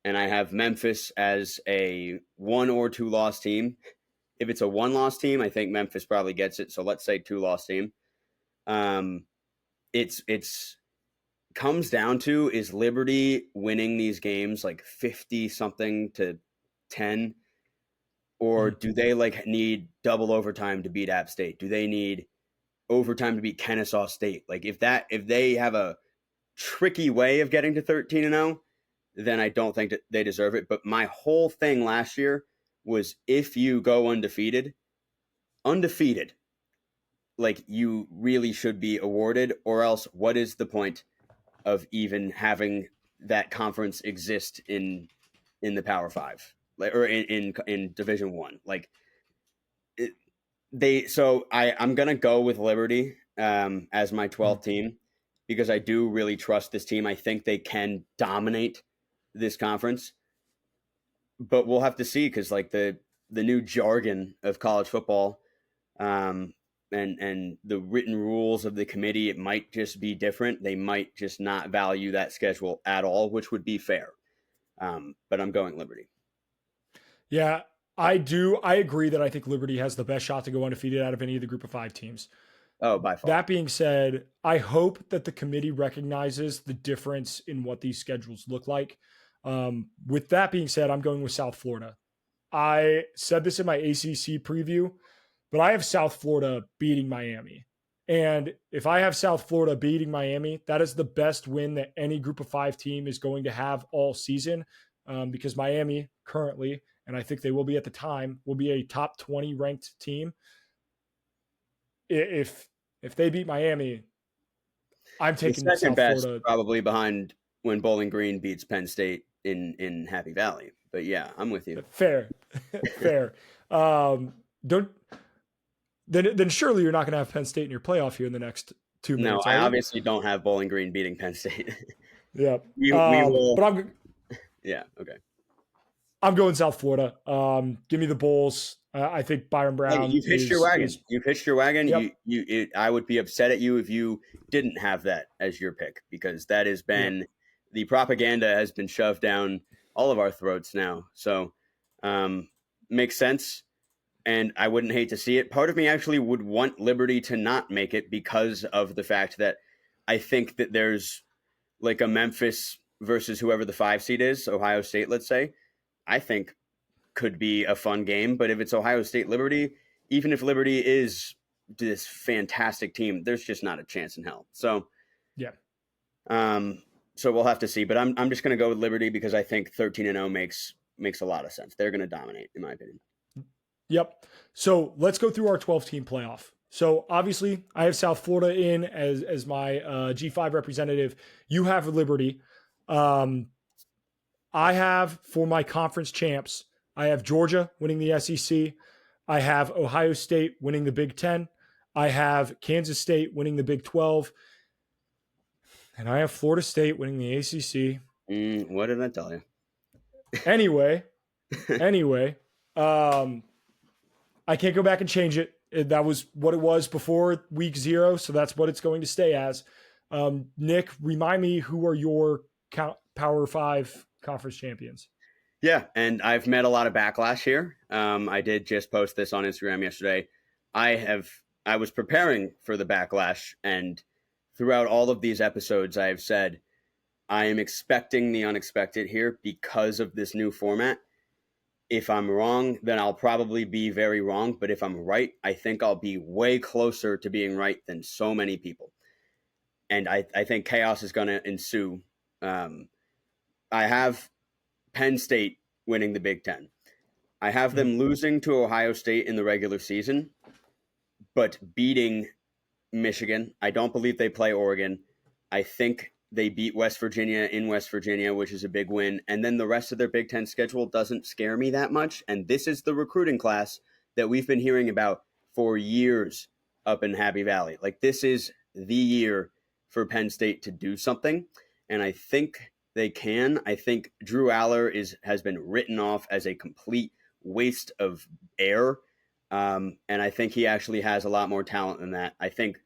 and I have Memphis as a 1 or 2 loss team. If it's a 1-loss team, I think Memphis probably gets it. So let's say 2-loss team. It's comes down to, is Liberty winning these games like 50 something to 10? Or do they like need double overtime to beat App State? Do they need overtime to beat Kennesaw State? Like if they have a tricky way of getting to 13-0, then I don't think that they deserve it. But my whole thing last year was, if you go undefeated, like you really should be awarded, or else what is the point of even having that conference exist in the Power 5? Or in Division 1, like I'm gonna go with Liberty as my 12th team because I do really trust this team. I think they can dominate this conference, but we'll have to see because like the new jargon of college football, and the written rules of the committee, it might just be different. They might just not value that schedule at all, which would be fair. But I'm going Liberty. Yeah, I do. I agree that I think Liberty has the best shot to go undefeated out of any of the group of 5 teams. Oh, by far. That being said, I hope that the committee recognizes the difference in what these schedules look like. With that being said, I'm going with South Florida. I said this in my ACC preview, but I have South Florida beating Miami. And if I have South Florida beating Miami, that is the best win that any group of 5 team is going to have all season, because Miami currently, and I think they will be at the time, will be a top 20 ranked team. If they beat Miami, I'm The taking second South best, Florida. probably behind when Bowling Green beats Penn State in Happy Valley. But yeah, I'm with you. Fair, fair. Don't then surely you're not going to have Penn State in your playoff here in the next 2 No, minutes, I are you? obviously don't have Bowling Green beating Penn State. Yep. We will. But Yeah. Okay. I'm going South Florida. Give me the Bulls. I think Byron Hey, Brown you've hitched your wagon. You've hitched your wagon. Yep. I would be upset at you if you didn't have that as your pick, because that has been the propaganda has been shoved down all of our throats now. So, makes sense. And I wouldn't hate to see it. Part of me actually would want Liberty to not make it because of the fact that I think that there's like a Memphis versus whoever the 5 seed is, Ohio State, let's say, I think could be a fun game. But if it's Ohio State Liberty, even if Liberty is this fantastic team, there's just not a chance in hell. So, yeah. So we'll have to see. But I'm just going to go with Liberty because I think 13-0 makes a lot of sense. They're going to dominate, in my opinion. Yep. So let's go through our 12-team playoff. So obviously, I have South Florida in as my G5 representative. You have Liberty. I have, for my conference champs, I have Georgia winning the SEC. I have Ohio State winning the Big Ten. I have Kansas State winning the Big 12. And I have Florida State winning the ACC. What did I tell you? Anyway, I can't go back and change it. That was what it was before week 0, so that's what it's going to stay as. Nick, remind me, who are your Power 5 conference champions? Yeah, and I've met a lot of backlash here. I did just post this on Instagram yesterday. I was preparing for the backlash, and throughout all of these episodes, I have said I am expecting the unexpected here because of this new format. If I'm wrong, then I'll probably be very wrong. But if I'm right, I think I'll be way closer to being right than so many people. And I think chaos is going to ensue. I have Penn State winning the Big Ten. I have them losing to Ohio State in the regular season, but beating Michigan. I don't believe they play Oregon. I think they beat West Virginia in West Virginia, which is a big win. And then the rest of their Big Ten schedule doesn't scare me that much. And this is the recruiting class that we've been hearing about for years up in Happy Valley. Like, this is the year for Penn State to do something. And I think they can. I think Drew Aller has been written off as a complete waste of air. And I think he actually has a lot more talent than that. I think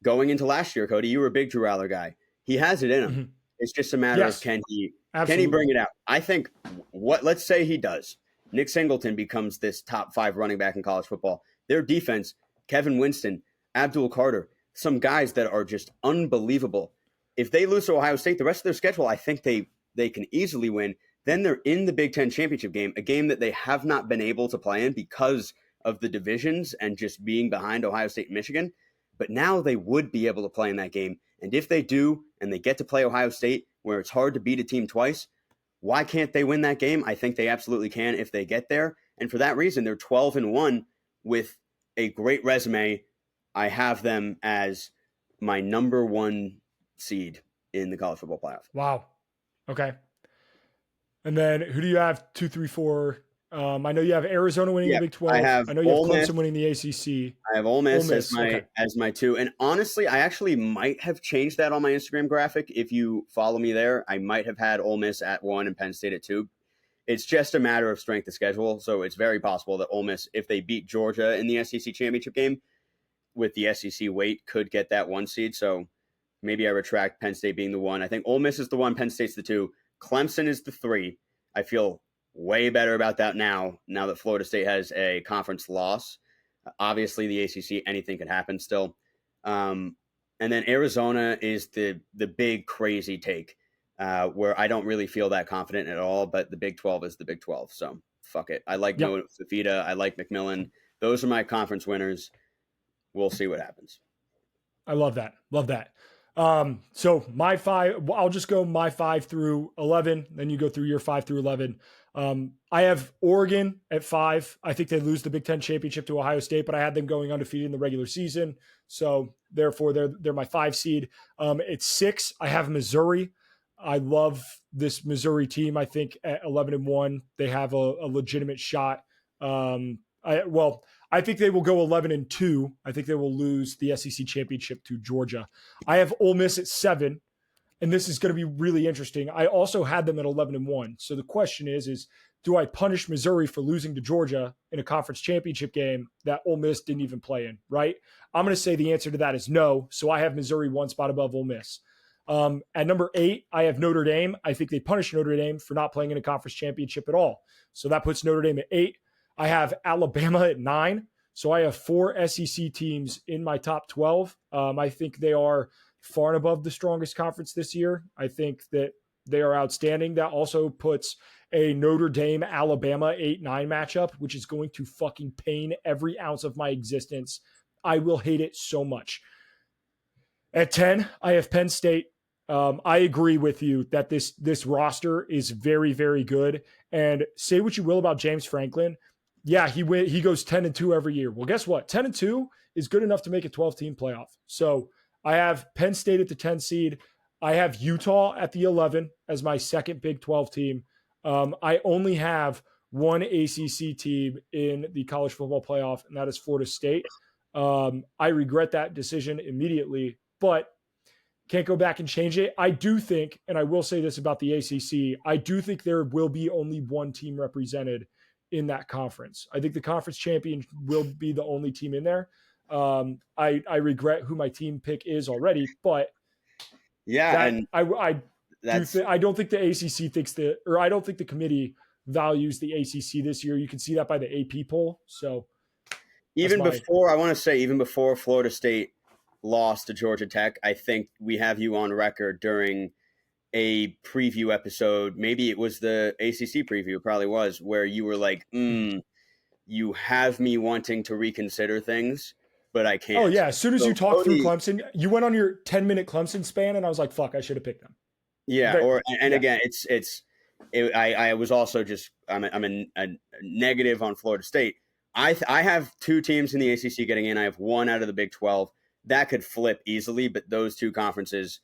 going into last year, Cody, you were a big Drew Aller guy. He has it in him. Mm-hmm. It's just a matter of can he bring it out? I think let's say he does. Nick Singleton becomes this top 5 running back in college football. Their defense, Kevin Winston, Abdul Carter, some guys that are just unbelievable. If they lose to Ohio State, the rest of their schedule, I think they can easily win. Then they're in the Big Ten championship game, a game that they have not been able to play in because of the divisions and just being behind Ohio State and Michigan. But now they would be able to play in that game. And if they do, and they get to play Ohio State, where it's hard to beat a team twice, why can't they win that game? I think they absolutely can if they get there. And for that reason, they're 12-1 with a great resume. I have them as my number 1 seed in the college football playoff. Wow. Okay. And then who do you have 2, 3, 4? I know you have Arizona winning the Big 12. I know you have Clemson winning the ACC. I have Ole Miss as my 2. And honestly, I actually might have changed that on my Instagram graphic. If you follow me there, I might have had Ole Miss at 1 and Penn State at 2. It's just a matter of strength of schedule. So it's very possible that Ole Miss, if they beat Georgia in the SEC championship game with the SEC weight, could get that 1 seed. So maybe I retract Penn State being the 1. I think Ole Miss is the 1, Penn State's the 2. Clemson is the 3. I feel way better about that now that Florida State has a conference loss. Obviously, the ACC, anything could happen still. And then Arizona is the big crazy take where I don't really feel that confident at all, but the Big 12 is the Big 12. So fuck it. I like Yep. Noah Fafita. I like McMillan. Those are my conference winners. We'll see what happens. I love that. Love that. So my five, I'll just go my 5 through 11. Then you go through your 5 through 11. I have Oregon at 5. I think they lose the Big Ten championship to Ohio State, but I had them going undefeated in the regular season. So therefore they're my 5 seed. At 6, I have Missouri. I love this Missouri team. I think at 11-1, they have a legitimate shot. I think they will go 11-2. I think they will lose the SEC championship to Georgia. I have Ole Miss at 7, and this is going to be really interesting. I also had them at 11-1. So the question is do I punish Missouri for losing to Georgia in a conference championship game that Ole Miss didn't even play in, right? I'm going to say the answer to that is no. So I have Missouri 1 spot above Ole Miss. At number 8, I have Notre Dame. I think they punish Notre Dame for not playing in a conference championship at all. So that puts Notre Dame at 8. I have Alabama at 9. So I have 4 SEC teams in my top 12. I think they are far and above the strongest conference this year. I think that they are outstanding. That also puts a Notre Dame Alabama 8-9 matchup, which is going to fucking pain every ounce of my existence. I will hate it so much. At 10, I have Penn State. I agree with you that this roster is very, very good. And say what you will about James Franklin. Yeah, he goes 10-2 every year. Well, guess what? 10-2 is good enough to make a 12-team playoff. So I have Penn State at the 10 seed. I have Utah at the 11 as my second Big 12 team. I only have one ACC team in the college football playoff, and that is Florida State. I regret that decision immediately, but can't go back and change it. I do think, and I will say this about the ACC, I do think there will be only one team represented in that conference. I think the conference champion will be the only team in there. I regret who my team pick is already, but yeah, and I don't think the ACC thinks I don't think the committee values the ACC this year. You can see that by the AP poll. So even before Florida State lost to Georgia Tech, I think we have you on record during a preview episode. Maybe it was the ACC preview, it probably was, where you were like, you have me wanting to reconsider things, but I can't. Oh, yeah. As soon as you talked through Clemson, you went on your 10-minute Clemson span, and I was like, fuck, I should have picked them. Yeah, again, I was also just I'm a negative on Florida State. I have 2 teams in the ACC getting in. I have 1 out of the Big 12. That could flip easily, but those 2 conferences,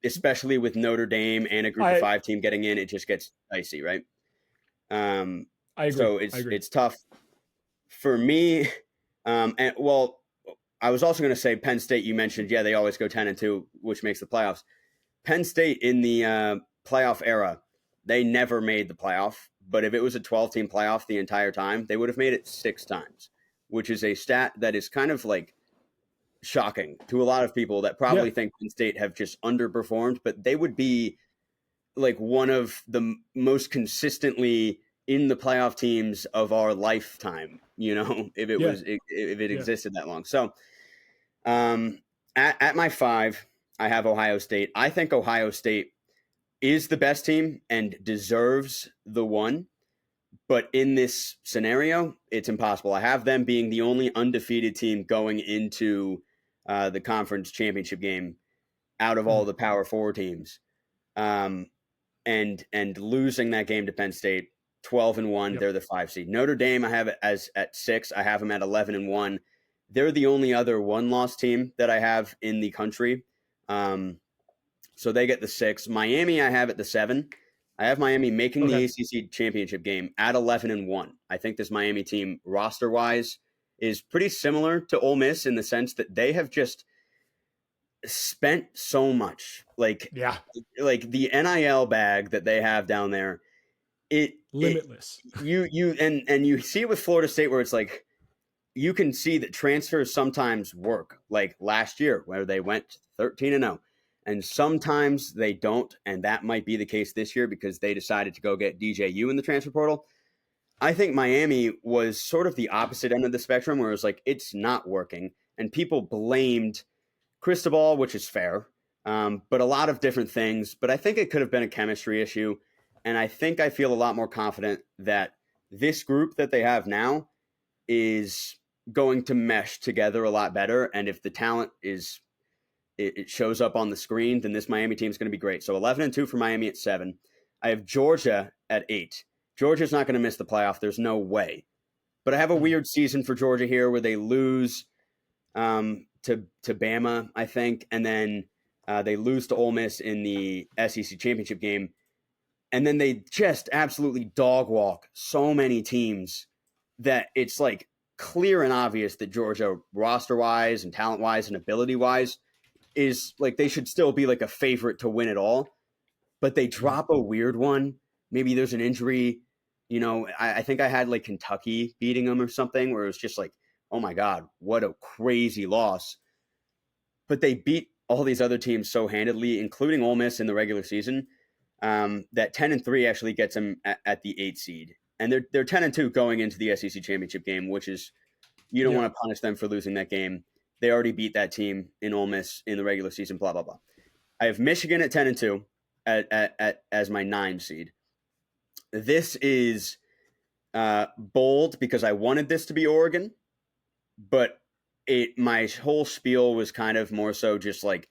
especially with Notre Dame and a Group of 5 team getting in, it just gets dicey, right? I agree. So it's tough for me. I was also going to say Penn State. You mentioned, they always go 10-2, which makes the playoffs. Penn State in the playoff era, they never made the playoff. But if it was a 12-team playoff the entire time, they would have made it 6 times, which is a stat that is kind of like shocking to a lot of people that probably think Penn State have just underperformed, but they would be like one of the most consistently in the playoff teams of our lifetime, if it existed that long. So at my 5, I have Ohio State. I think Ohio State is the best team and deserves the 1. But in this scenario, it's impossible. I have them being the only undefeated team going into the conference championship game out of all the Power 4 teams, and losing that game to Penn State, 12-1. They're the 5 seed. Notre Dame, I have it as at 6. I have them at 11-1. They're the only other 1-loss team that I have in the country. So they get the 6. Miami, I have at the 7. I have Miami making the ACC championship game at 11-1. I think this Miami team, roster-wise, is pretty similar to Ole Miss in the sense that they have just spent so much. Like the NIL bag that they have down there, limitless. You see it with Florida State where it's like you can see that transfers sometimes work. Like last year where they went 13-0. And sometimes they don't, and that might be the case this year because they decided to go get DJU in the transfer portal. I think Miami was sort of the opposite end of the spectrum where it was like, it's not working. And people blamed Cristobal, which is fair, but a lot of different things. But I think it could have been a chemistry issue. And I think I feel a lot more confident that this group that they have now is going to mesh together a lot better. And if the talent it shows up on the screen, then this Miami team is going to be great. So 11-2 for Miami at 7. I have Georgia at 8. Georgia's not going to miss the playoff. There's no way. But I have a weird season for Georgia here where they lose to Bama, I think, and then they lose to Ole Miss in the SEC championship game. And then they just absolutely dog walk so many teams that it's like clear and obvious that Georgia, roster-wise and talent-wise and ability-wise, is like they should still be like a favorite to win it all. But they drop a weird one. Maybe there's an injury. You know, I think I had like Kentucky beating them or something where it was just like, oh my God, what a crazy loss. But they beat all these other teams so handedly, including Ole Miss in the regular season, that 10-3 actually gets them at the 8 seed. And they're 10-2 going into the SEC championship game, which is, you don't want to punish them for losing that game. They already beat that team in Ole Miss in the regular season, blah, blah, blah. I have Michigan at 10-2 as my 9 seed. This is bold because I wanted this to be Oregon, but my whole spiel was kind of more so just like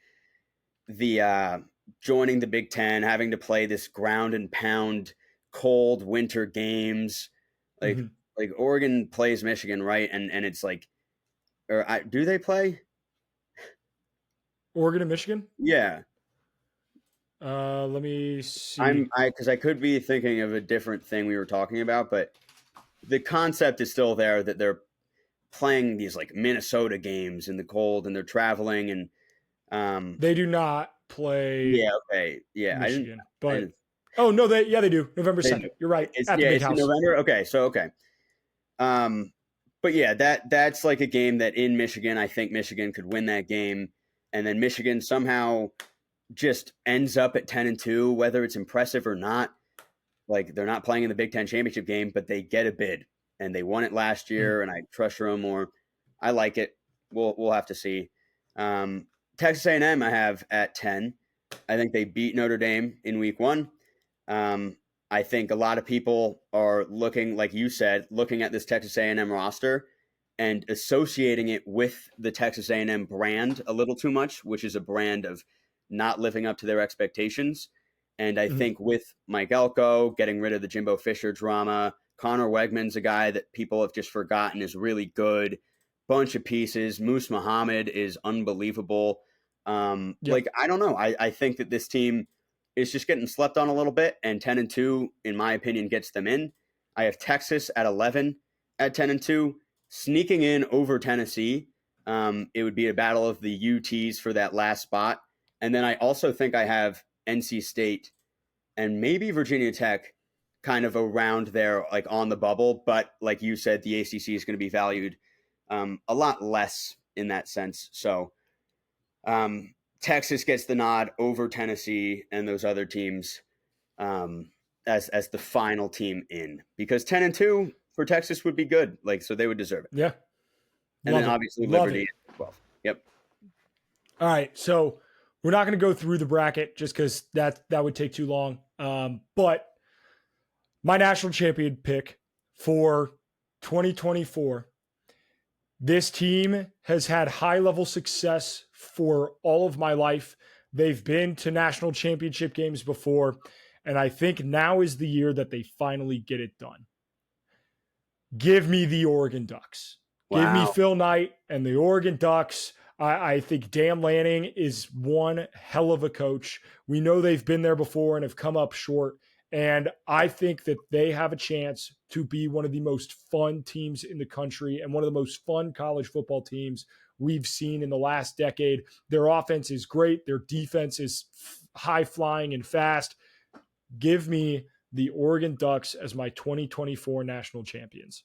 the joining the Big Ten, having to play this ground and pound cold winter games. Like Oregon plays Michigan, right? And it's like, do they play Oregon and Michigan? Yeah. Let me see. Because I could be thinking of a different thing we were talking about, but the concept is still there that they're playing these like Minnesota games in the cold and they're traveling and they do not play. Yeah. Okay. Yeah. Michigan, oh no, they do November 2nd. You're right. It's in November. Okay. So okay. But yeah, that's like a game that in Michigan, I think Michigan could win that game, and then Michigan somehow just ends up at 10-2, whether it's impressive or not. Like they're not playing in the Big Ten championship game, but they get a bid, and they won it last year. And I trust Jerome more. I like it. We'll have to see. Texas A&M I have at 10. I think they beat Notre Dame in week 1. I think a lot of people are looking, like you said, looking at this Texas A&M roster and associating it with the Texas A&M brand a little too much, which is a brand of not living up to their expectations. And I think with Mike Elko getting rid of the Jimbo Fisher drama, Connor Wegman's a guy that people have just forgotten is really good. Bunch of pieces. Moose Muhammad is unbelievable. Like, I don't know. I think that this team is just getting slept on a little bit, and 10-2, in my opinion, gets them in. I have Texas at 11 at 10-2, sneaking in over Tennessee. It would be a battle of the UTs for that last spot. And then I also think I have NC State and maybe Virginia Tech kind of around there, like on the bubble. But like you said, the ACC is going to be valued a lot less in that sense. So Texas gets the nod over Tennessee and those other teams as the final team in, because 10-2 for Texas would be good. Like, so they would deserve it. Yeah. And then obviously Liberty at 12. Yep. All right. So we're not going to go through the bracket just because that would take too long. But my national champion pick for 2024, this team has had high-level success for all of my life. They've been to national championship games before, and I think now is the year that they finally get it done. Give me the Oregon Ducks. Wow. Give me Phil Knight and the Oregon Ducks. I think Dan Lanning is one hell of a coach. We know they've been there before and have come up short. And I think that they have a chance to be one of the most fun teams in the country and one of the most fun college football teams we've seen in the last decade. Their offense is great. Their defense is high flying and fast. Give me the Oregon Ducks as my 2024 national champions.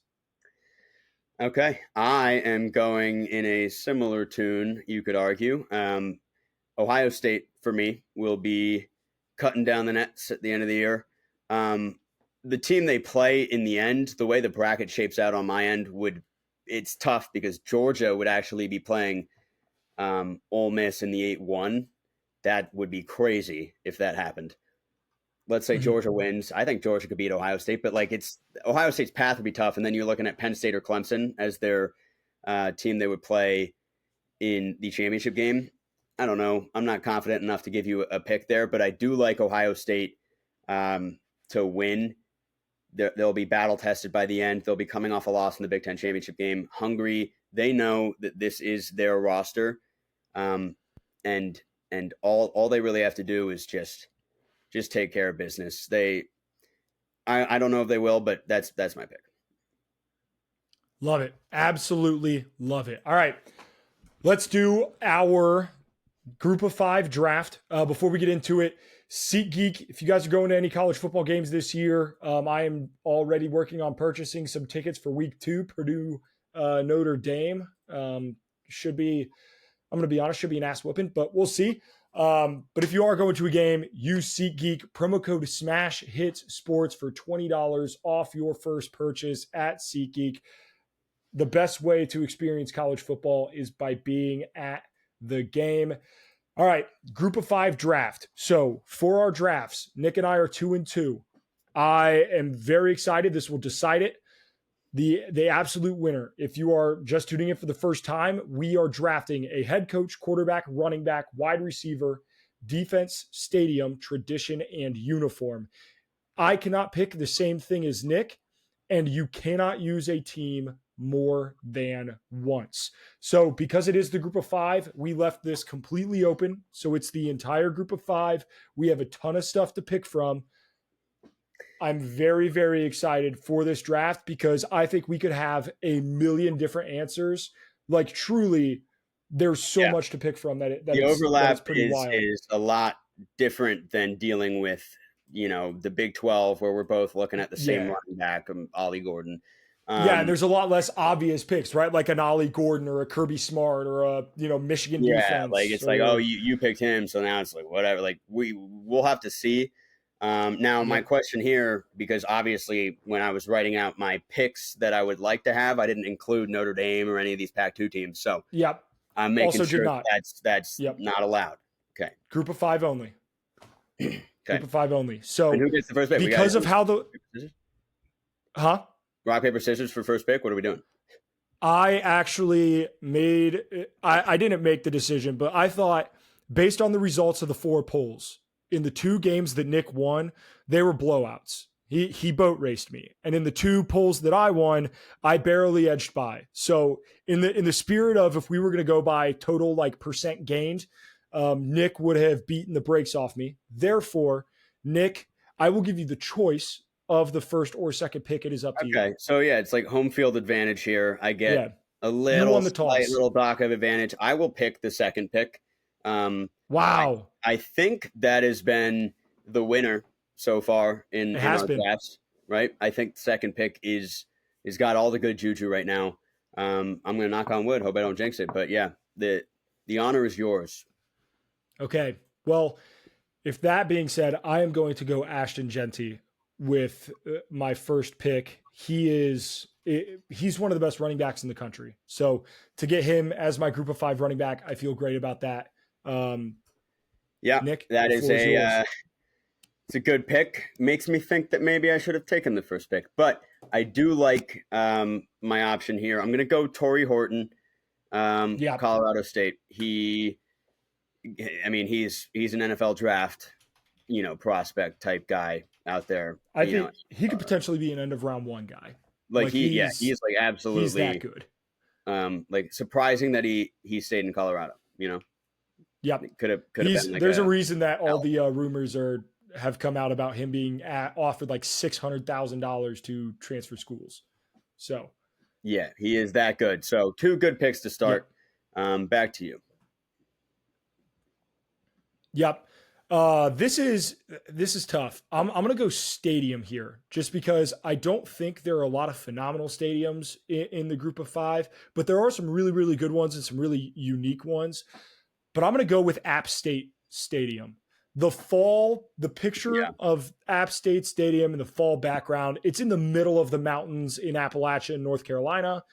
Okay. I am going in a similar tune, you could argue. Ohio State, for me, will be cutting down the nets at the end of the year. The team they play in the end, the way the bracket shapes out on my end, it's tough because Georgia would actually be playing Ole Miss in the 8-1. That would be crazy if that happened. let's say Mhm. Georgia wins. I think Georgia could beat Ohio State, but like Ohio State's path would be tough. And then you're looking at Penn State or Clemson as their team they would play in the championship game. I don't know. I'm not confident enough to give you a pick there, but I do like Ohio State to win. They'll be battle tested by the end. They'll be coming off a loss in the Big Ten championship game, hungry. They know that this is their roster, and all they really have to do is just take care of business. I don't know if they will, but that's my pick. Love it. Absolutely love it. All right. Let's do our group of 5 draft. Before we get into it, SeatGeek, if you guys are going to any college football games this year, I am already working on purchasing some tickets for week 2, Purdue, Notre Dame. Should be, I'm going to be honest, should be an ass whooping, but we'll see. But if you are going to a game, use SeatGeek, promo code Smash Hits Sports for $20 off your first purchase at SeatGeek. The best way to experience college football is by being at the game. All right, group of 5 draft. So for our drafts, Nick and I are 2-2. I am very excited. This will decide it. The absolute winner. If you are just tuning in for the first time, we are drafting a head coach, quarterback, running back, wide receiver, defense, stadium, tradition, and uniform. I cannot pick the same thing as Nick, and you cannot use a team more than once. So because it is the group of 5, we left this completely open. So it's the entire group of 5. We have a ton of stuff to pick from. I'm very, very excited for this draft because I think we could have a million different answers. Like truly, there's so much to pick from that The it's overlap pretty wild. is a lot different than dealing with the Big 12 where we're both looking at the same running back, Ollie Gordon. And there's a lot less obvious picks, right? Like an Ollie Gordon or a Kirby Smart or a Michigan defense. Like it's like, oh, you picked him, so now it's like whatever. Like we'll have to see. Now my question here, because obviously when I was writing out my picks that I would like to have, I didn't include Notre Dame or any of these Pac-2 teams. So I'm making sure that's not allowed. Okay. Group of 5 only. Okay. Group of 5 only. So and who gets the first pick? Because of how the rock, paper, scissors for first pick? What are we doing? I actually I didn't make the decision, but I thought based on the results of the 4 polls in the 2 games that Nick won, they were blowouts. He boat raced me. And in the 2 polls that I won, I barely edged by. So in the spirit of if we were going to go by total like percent gained, Nick would have beaten the brakes off me. Therefore, Nick, I will give you the choice of the first or second pick. It is up to you. Okay. So it's like home field advantage here. I get a little dock of advantage. I will pick the second pick. Wow. I think that has been the winner so far in our drafts, right? I think the second pick is got all the good juju right now. I'm going to knock on wood. Hope I don't jinx it. But yeah, the honor is yours. Okay. Well, if that being said, I am going to go Ashton Genty with my first pick. He's one of the best running backs in the country. So to get him as my group of 5 running back, I feel great about that. Nick, that is it's a good pick. Makes me think that maybe I should have taken the first pick, but I do like my option here. I'm going to go Torrey Horton, Colorado State. He's an NFL draft, prospect type guy out there. I think he could potentially be an end of round 1 guy. He is like absolutely he's that good. Like surprising that he stayed in Colorado. Yep. Could have been like there's a reason that all the rumors have come out about him being offered like $600,000 to transfer schools. So yeah, he is that good. So 2 good picks to start. Yep. Back to you. Yep. This is tough. I'm going to go stadium here just because I don't think there are a lot of phenomenal stadiums in the group of 5, but there are some really, really good ones and some really unique ones. But I'm going to go with App State Stadium. The picture of App State Stadium in the fall background, it's in the middle of the mountains in Appalachia, North Carolina.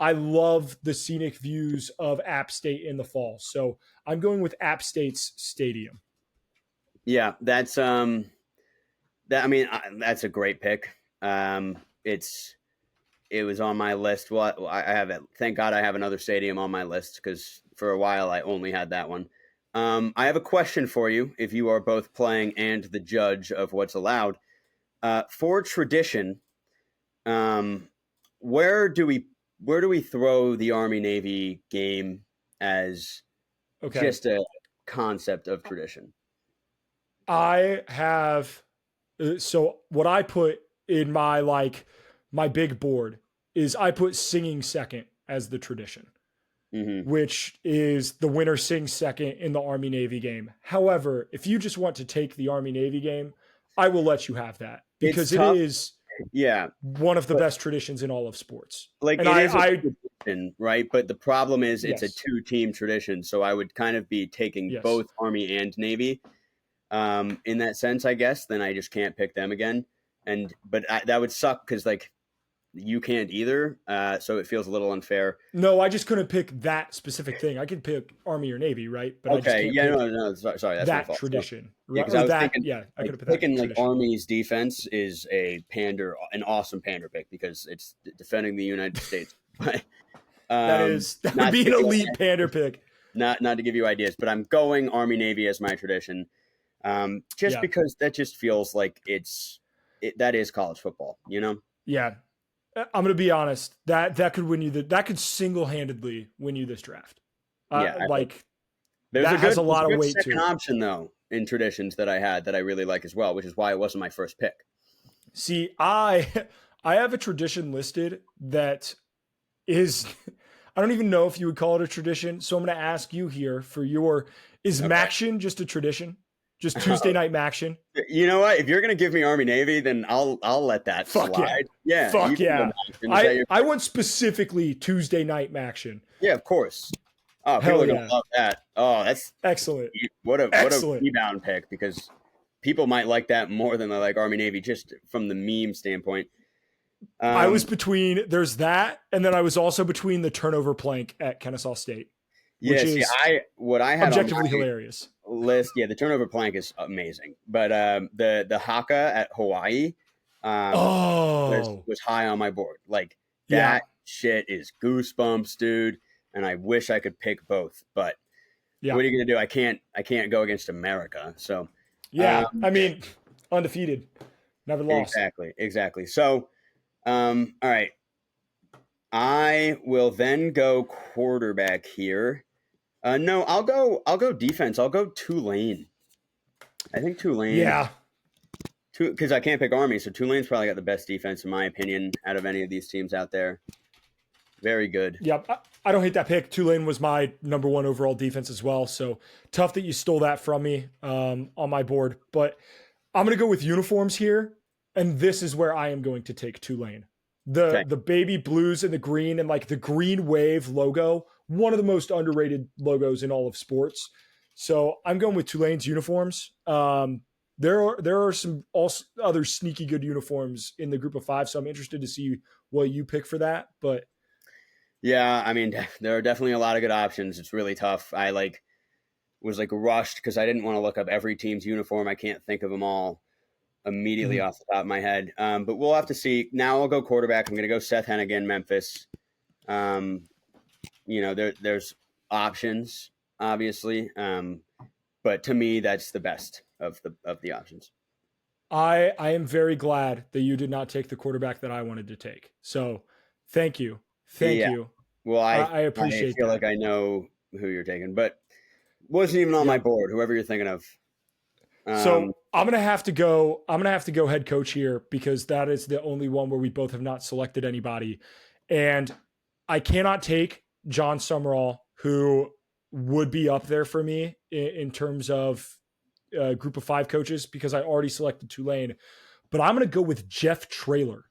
I love the scenic views of App State in the fall. So I'm going with App State's stadium. Yeah, that's That's a great pick. It was on my list. Well, I have it. Thank God I have another stadium on my list because for a while I only had that one. I have a question for you. If you are both playing and the judge of what's allowed for tradition, where do we throw the Army Navy game as just a concept of tradition? I have so what I put in my big board is I put singing second as the tradition, which is the winner sings second in the Army Navy game. However, if you just want to take the Army Navy game, I will let you have that because it is one of the best traditions in all of sports. Like and it is a tradition, right? But the problem is it's a 2-team tradition, so I would kind of be taking both Army and Navy. In that sense, I guess, then I just can't pick them again. But that would suck because like you can't either. So it feels a little unfair. No, I just couldn't pick that specific thing. I could pick Army or Navy, right? But I just can't pick sorry, that's that tradition. Yeah, because I was thinking, I could have put picking like Army's defense is an awesome pander pick because it's defending the United States. But that would be an elite pander pick. Not to give you ideas, but I'm going Army Navy as my tradition. Because that just feels like that is college football, you know? Yeah. I'm going to be honest. That could win you that could single-handedly win you this draft. That has a lot of weight to it. There's a option though in traditions that I had that I really like as well, which is why it wasn't my first pick. See, I have a tradition listed that is I don't even know if you would call it a tradition. So I'm going to ask you here for is Maction just a tradition? Just Tuesday night Maction? You know what? If you're going to give me Army Navy, then I'll let that slide. Yeah. Fuck yeah. I want specifically Tuesday night Maction. Yeah, of course. Oh, people are going to love that. Oh, that's excellent. What a rebound pick because people might like that more than they like Army Navy just from the meme standpoint. I was there's that, and then I was also between the turnover plank at Kennesaw State. Which is I had objectively hilarious. List, the turnover plank is amazing, but the haka at Hawaii was high on my board. Like that shit is goosebumps, dude. And I wish I could pick both, but what are you gonna do? I can't go against America. So I mean, undefeated, never lost. Exactly. So, all right. I will then go quarterback here. No, I'll go defense. I'll go Tulane. I think Tulane. Yeah. Because I can't pick Army, so Tulane's probably got the best defense in my opinion out of any of these teams out there. Very good. Yep. I don't hate that pick. Tulane was my number one overall defense as well. So tough that you stole that from me on my board. But I'm going to go with uniforms here. And this is where I am going to take Tulane. The baby blues and the green and like the green wave logo, one of the most underrated logos in all of sports. So I'm going with Tulane's uniforms. There are some other sneaky good uniforms in the group of 5. So I'm interested to see what you pick for that. But yeah, I mean, there are definitely a lot of good options. It's really tough. I was rushed because I didn't want to look up every team's uniform. I can't think of them all immediately off the top of my head. But we'll have to see. Now I'll go quarterback. I'm going to go Seth Hennigan, Memphis. There's options, obviously. But to me, that's the best of the options. I am very glad that you did not take the quarterback that I wanted to take. So thank you. Thank you. Well, I appreciate I feel like I know who you're taking, but wasn't even on my board, whoever you're thinking of. So I'm gonna have to go head coach here because that is the only one where we both have not selected anybody. And I cannot take John Summerall, who would be up there for me in terms of group of 5 coaches because I already selected Tulane. But I'm gonna go with Jeff Traylor.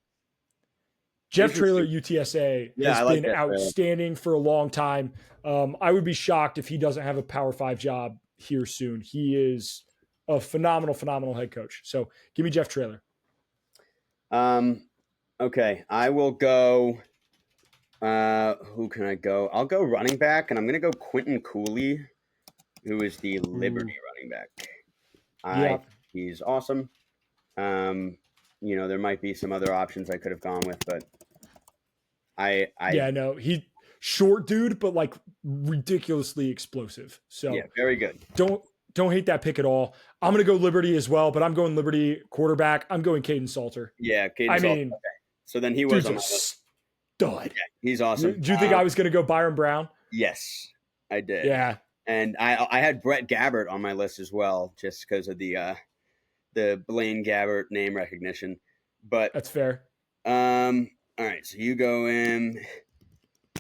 Jeff Traylor, UTSA, has been outstanding for a long time. I would be shocked if he doesn't have a Power 5 job here soon. He is a phenomenal head coach. So give me Jeff Traylor. Okay. I will go. Who can I go? I'll go running back, and I'm going to go Quentin Cooley, who is the Liberty running back. He's awesome. There might be some other options I could have gone with, but I Yeah, no, he short dude, but like ridiculously explosive. So yeah, very good. don't hate that pick at all. I'm gonna go Liberty as well, but I'm going Liberty quarterback. I'm going Caden Salter. Yeah, I Caden Salt. mean, Okay. So then he was dude's on a my list. stud. Yeah, he's awesome. Do you think I was gonna go Byron Brown? Yes, I did. Yeah, And I had Brett Gabbert on my list as well, just because of the Blaine Gabbert name recognition. But that's fair. all right, so you go in.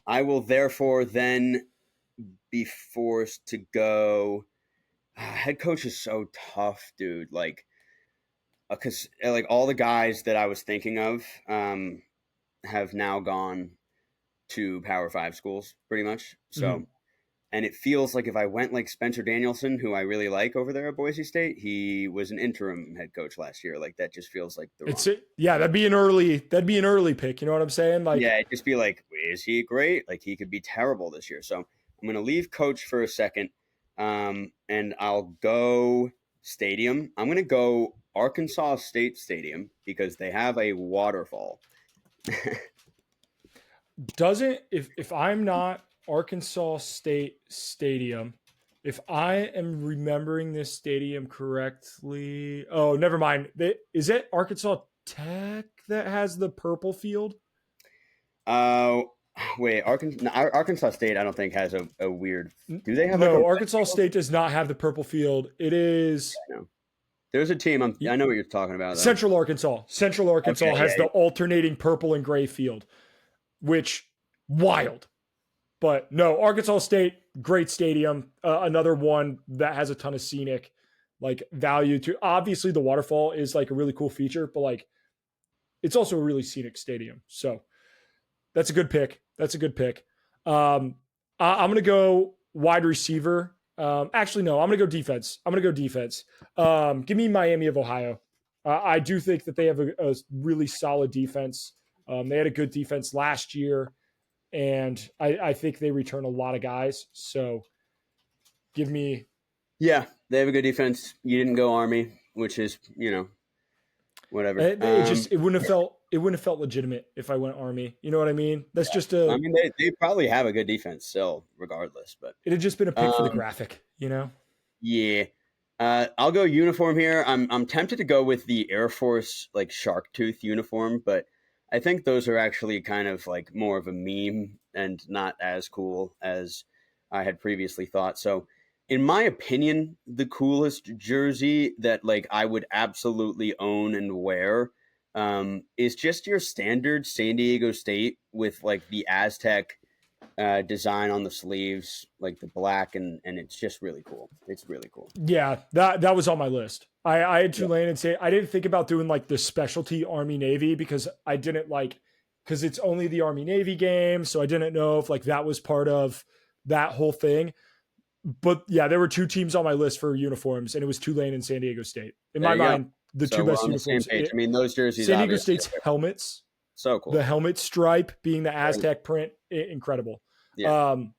I will therefore then be forced to go. Head coach is so tough, dude. Like, because like all the guys that I was thinking of have now gone to Power Five schools, pretty much. So, and it feels like if I went like Spencer Danielson, who I really like over there at Boise State, he was an interim head coach last year. Like that just feels like the wrong. Yeah, that'd be an early pick. You know what I'm saying? Like, Yeah, it'd just be like, is he great? Like he could be terrible this year. So I'm gonna leave coach for a second, and I'll go stadium. I'm gonna go Arkansas State Stadium because they have a waterfall. doesn't if I'm not Arkansas State Stadium, if I am remembering this stadium correctly, oh, never mind. Is it Arkansas Tech that has the purple field? Wait, Arkansas State, I don't think has a weird. Do they have? No, like a Arkansas State does not have the purple field. It is. No. There's a team. I know what you're talking about. Though. Central Arkansas. Central Arkansas Okay, has yeah. the alternating purple and gray field, which wild. But no, Arkansas State, great stadium. Another one that has a ton of scenic like value to. Obviously, the waterfall is like a really cool feature, but like it's also a really scenic stadium. So that's a good pick. That's a good pick. I'm gonna go wide receiver. Actually, no, I'm gonna go defense. Give me Miami of Ohio. I do think that they have a really solid defense. They had a good defense last year, and I think they return a lot of guys. So give me. Yeah, they have a good defense. You didn't go Army, which is whatever. It wouldn't have felt legitimate if I went Army. You know what I mean? That's just a. I mean, they probably have a good defense still, regardless. But it had just been a pick for the graphic, you know. Yeah, I'll go uniform here. I'm tempted to go with the Air Force like shark tooth uniform, but I think those are actually kind of like more of a meme and not as cool as I had previously thought. So, in my opinion, the coolest jersey that like I would absolutely own and wear is just your standard San Diego State with like the Aztec design on the sleeves, like the black, and it's just really cool. It's really cool. Yeah, that was on my list. I had Tulane and say I didn't think about doing like the specialty Army Navy because I didn't like because it's only the Army Navy game, so I didn't know if like that was part of that whole thing. But yeah, there were two teams on my list for uniforms, and it was Tulane and San Diego State. In my mind, the two best uniforms. I mean, those jerseys. San Diego State's helmets, so cool. The helmet stripe being the Aztec print, incredible. Yeah. All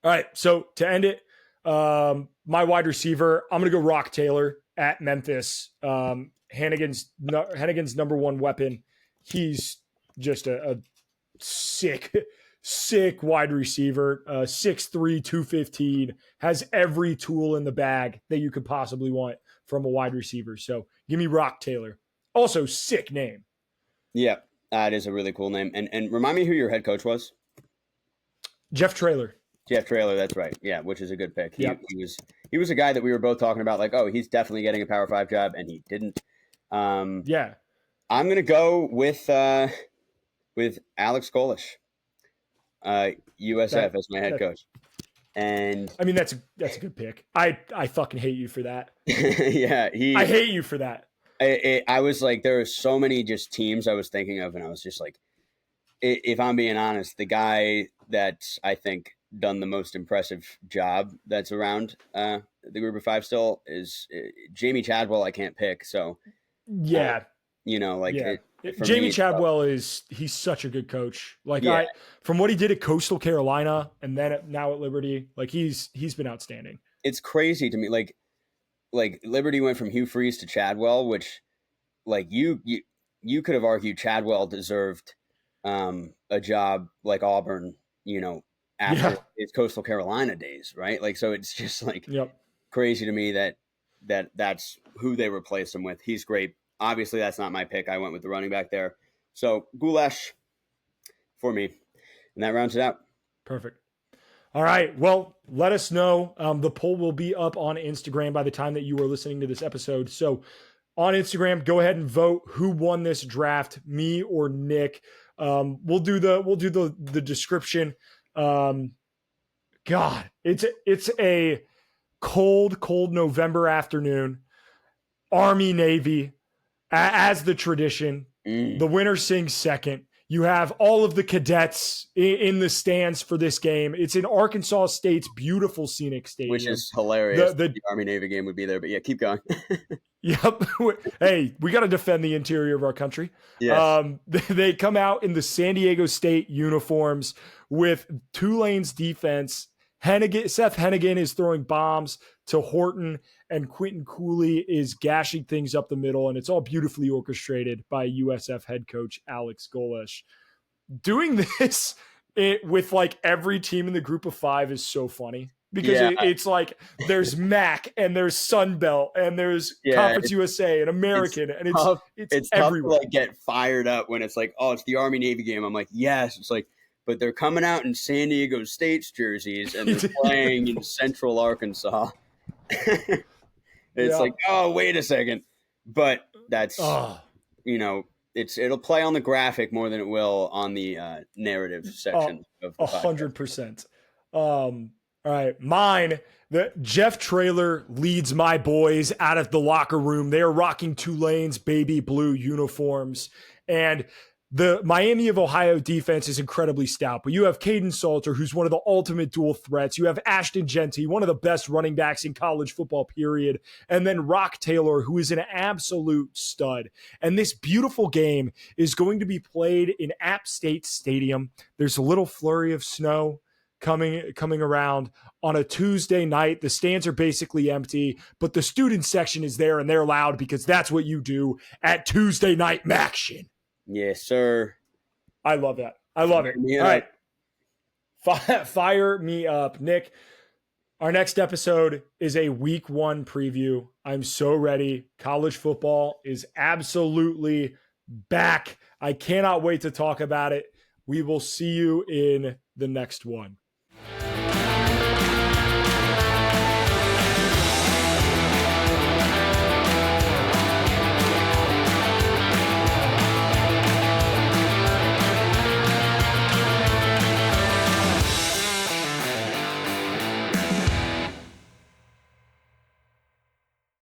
right, so to end it, my wide receiver, I'm gonna go Rock Taylor at Memphis. Hannigan's number one weapon. He's just a sick wide receiver, 6'3", 215, has every tool in the bag that you could possibly want from a wide receiver. So give me Rock Taylor. Also, sick name. Yeah, that is a really cool name. And remind me who your head coach was. Jeff Traylor. Jeff Traylor, that's right. Yeah, which is a good pick. Yep. He was a guy that we were both talking about, like, oh, he's definitely getting a Power 5 job, and he didn't. Yeah. I'm gonna go with Alex Golish. USF as my head coach. And I mean that's a good pick. I fucking hate you for that. Yeah, I hate you for that. I was like, there are so many just teams I was thinking of, and I was just like, if I'm being honest, the guy that I think done the most impressive job that's around the group of five still is Jamie Chadwell. I can't pick, so yeah, Jamie Chadwell he's such a good coach. Like from what he did at Coastal Carolina and then now at Liberty, like he's been outstanding. It's crazy to me. Like Liberty went from Hugh Freeze to Chadwell, which like you could have argued Chadwell deserved a job like Auburn, after Yeah. his Coastal Carolina days, right? Like, so it's just like Yep. crazy to me that's who they replaced him with. He's great. Obviously, that's not my pick. I went with the running back there. So Goulash for me, and that rounds it out. Perfect. All right. Well, let us know. The poll will be up on Instagram by the time that you are listening to this episode. So on Instagram, go ahead and vote who won this draft, me or Nick. We'll do the description. God, it's a cold November afternoon. Army, Navy, as the tradition. The winner sings second. You have all of the cadets in the stands for this game. It's in Arkansas State's beautiful scenic stadium, which is hilarious. The Army Navy game would be there, but yeah, keep going. Yep. Hey, we got to defend the interior of our country. Yes. They come out in the San Diego State uniforms with Tulane's defense. Seth Hennigan is throwing bombs to Horton, and Quentin Cooley is gashing things up the middle, and it's all beautifully orchestrated by USF head coach Alex Golesh. Doing this with like every team in the group of five is so funny. Because it's like there's MAC and there's Sunbelt and there's Conference USA and American, and it's everywhere. Tough to like get fired up when it's like, oh, it's the Army Navy game. I'm like, yes. It's like, but they're coming out in San Diego State's jerseys and they're playing in Central Arkansas. It's like, oh, wait a second. But that's it'll play on the graphic more than it will on the narrative section of the 100%. All right, mine. Jeff Traylor leads my boys out of the locker room. They are rocking Tulane's baby blue uniforms, and the Miami of Ohio defense is incredibly stout. But you have Caden Salter, who's one of the ultimate dual threats. You have Ashton Genty, one of the best running backs in college football, period. And then Rock Taylor, who is an absolute stud. And this beautiful game is going to be played in App State Stadium. There's a little flurry of snow coming around on a Tuesday night. The stands are basically empty, but the student section is there, and they're loud because that's what you do at Tuesday night Maction. Yes, sir. I love that. I love it. All right. Fire me up. Nick, our next episode is a week 1 preview. I'm so ready. College football is absolutely back. I cannot wait to talk about it. We will see you in the next one.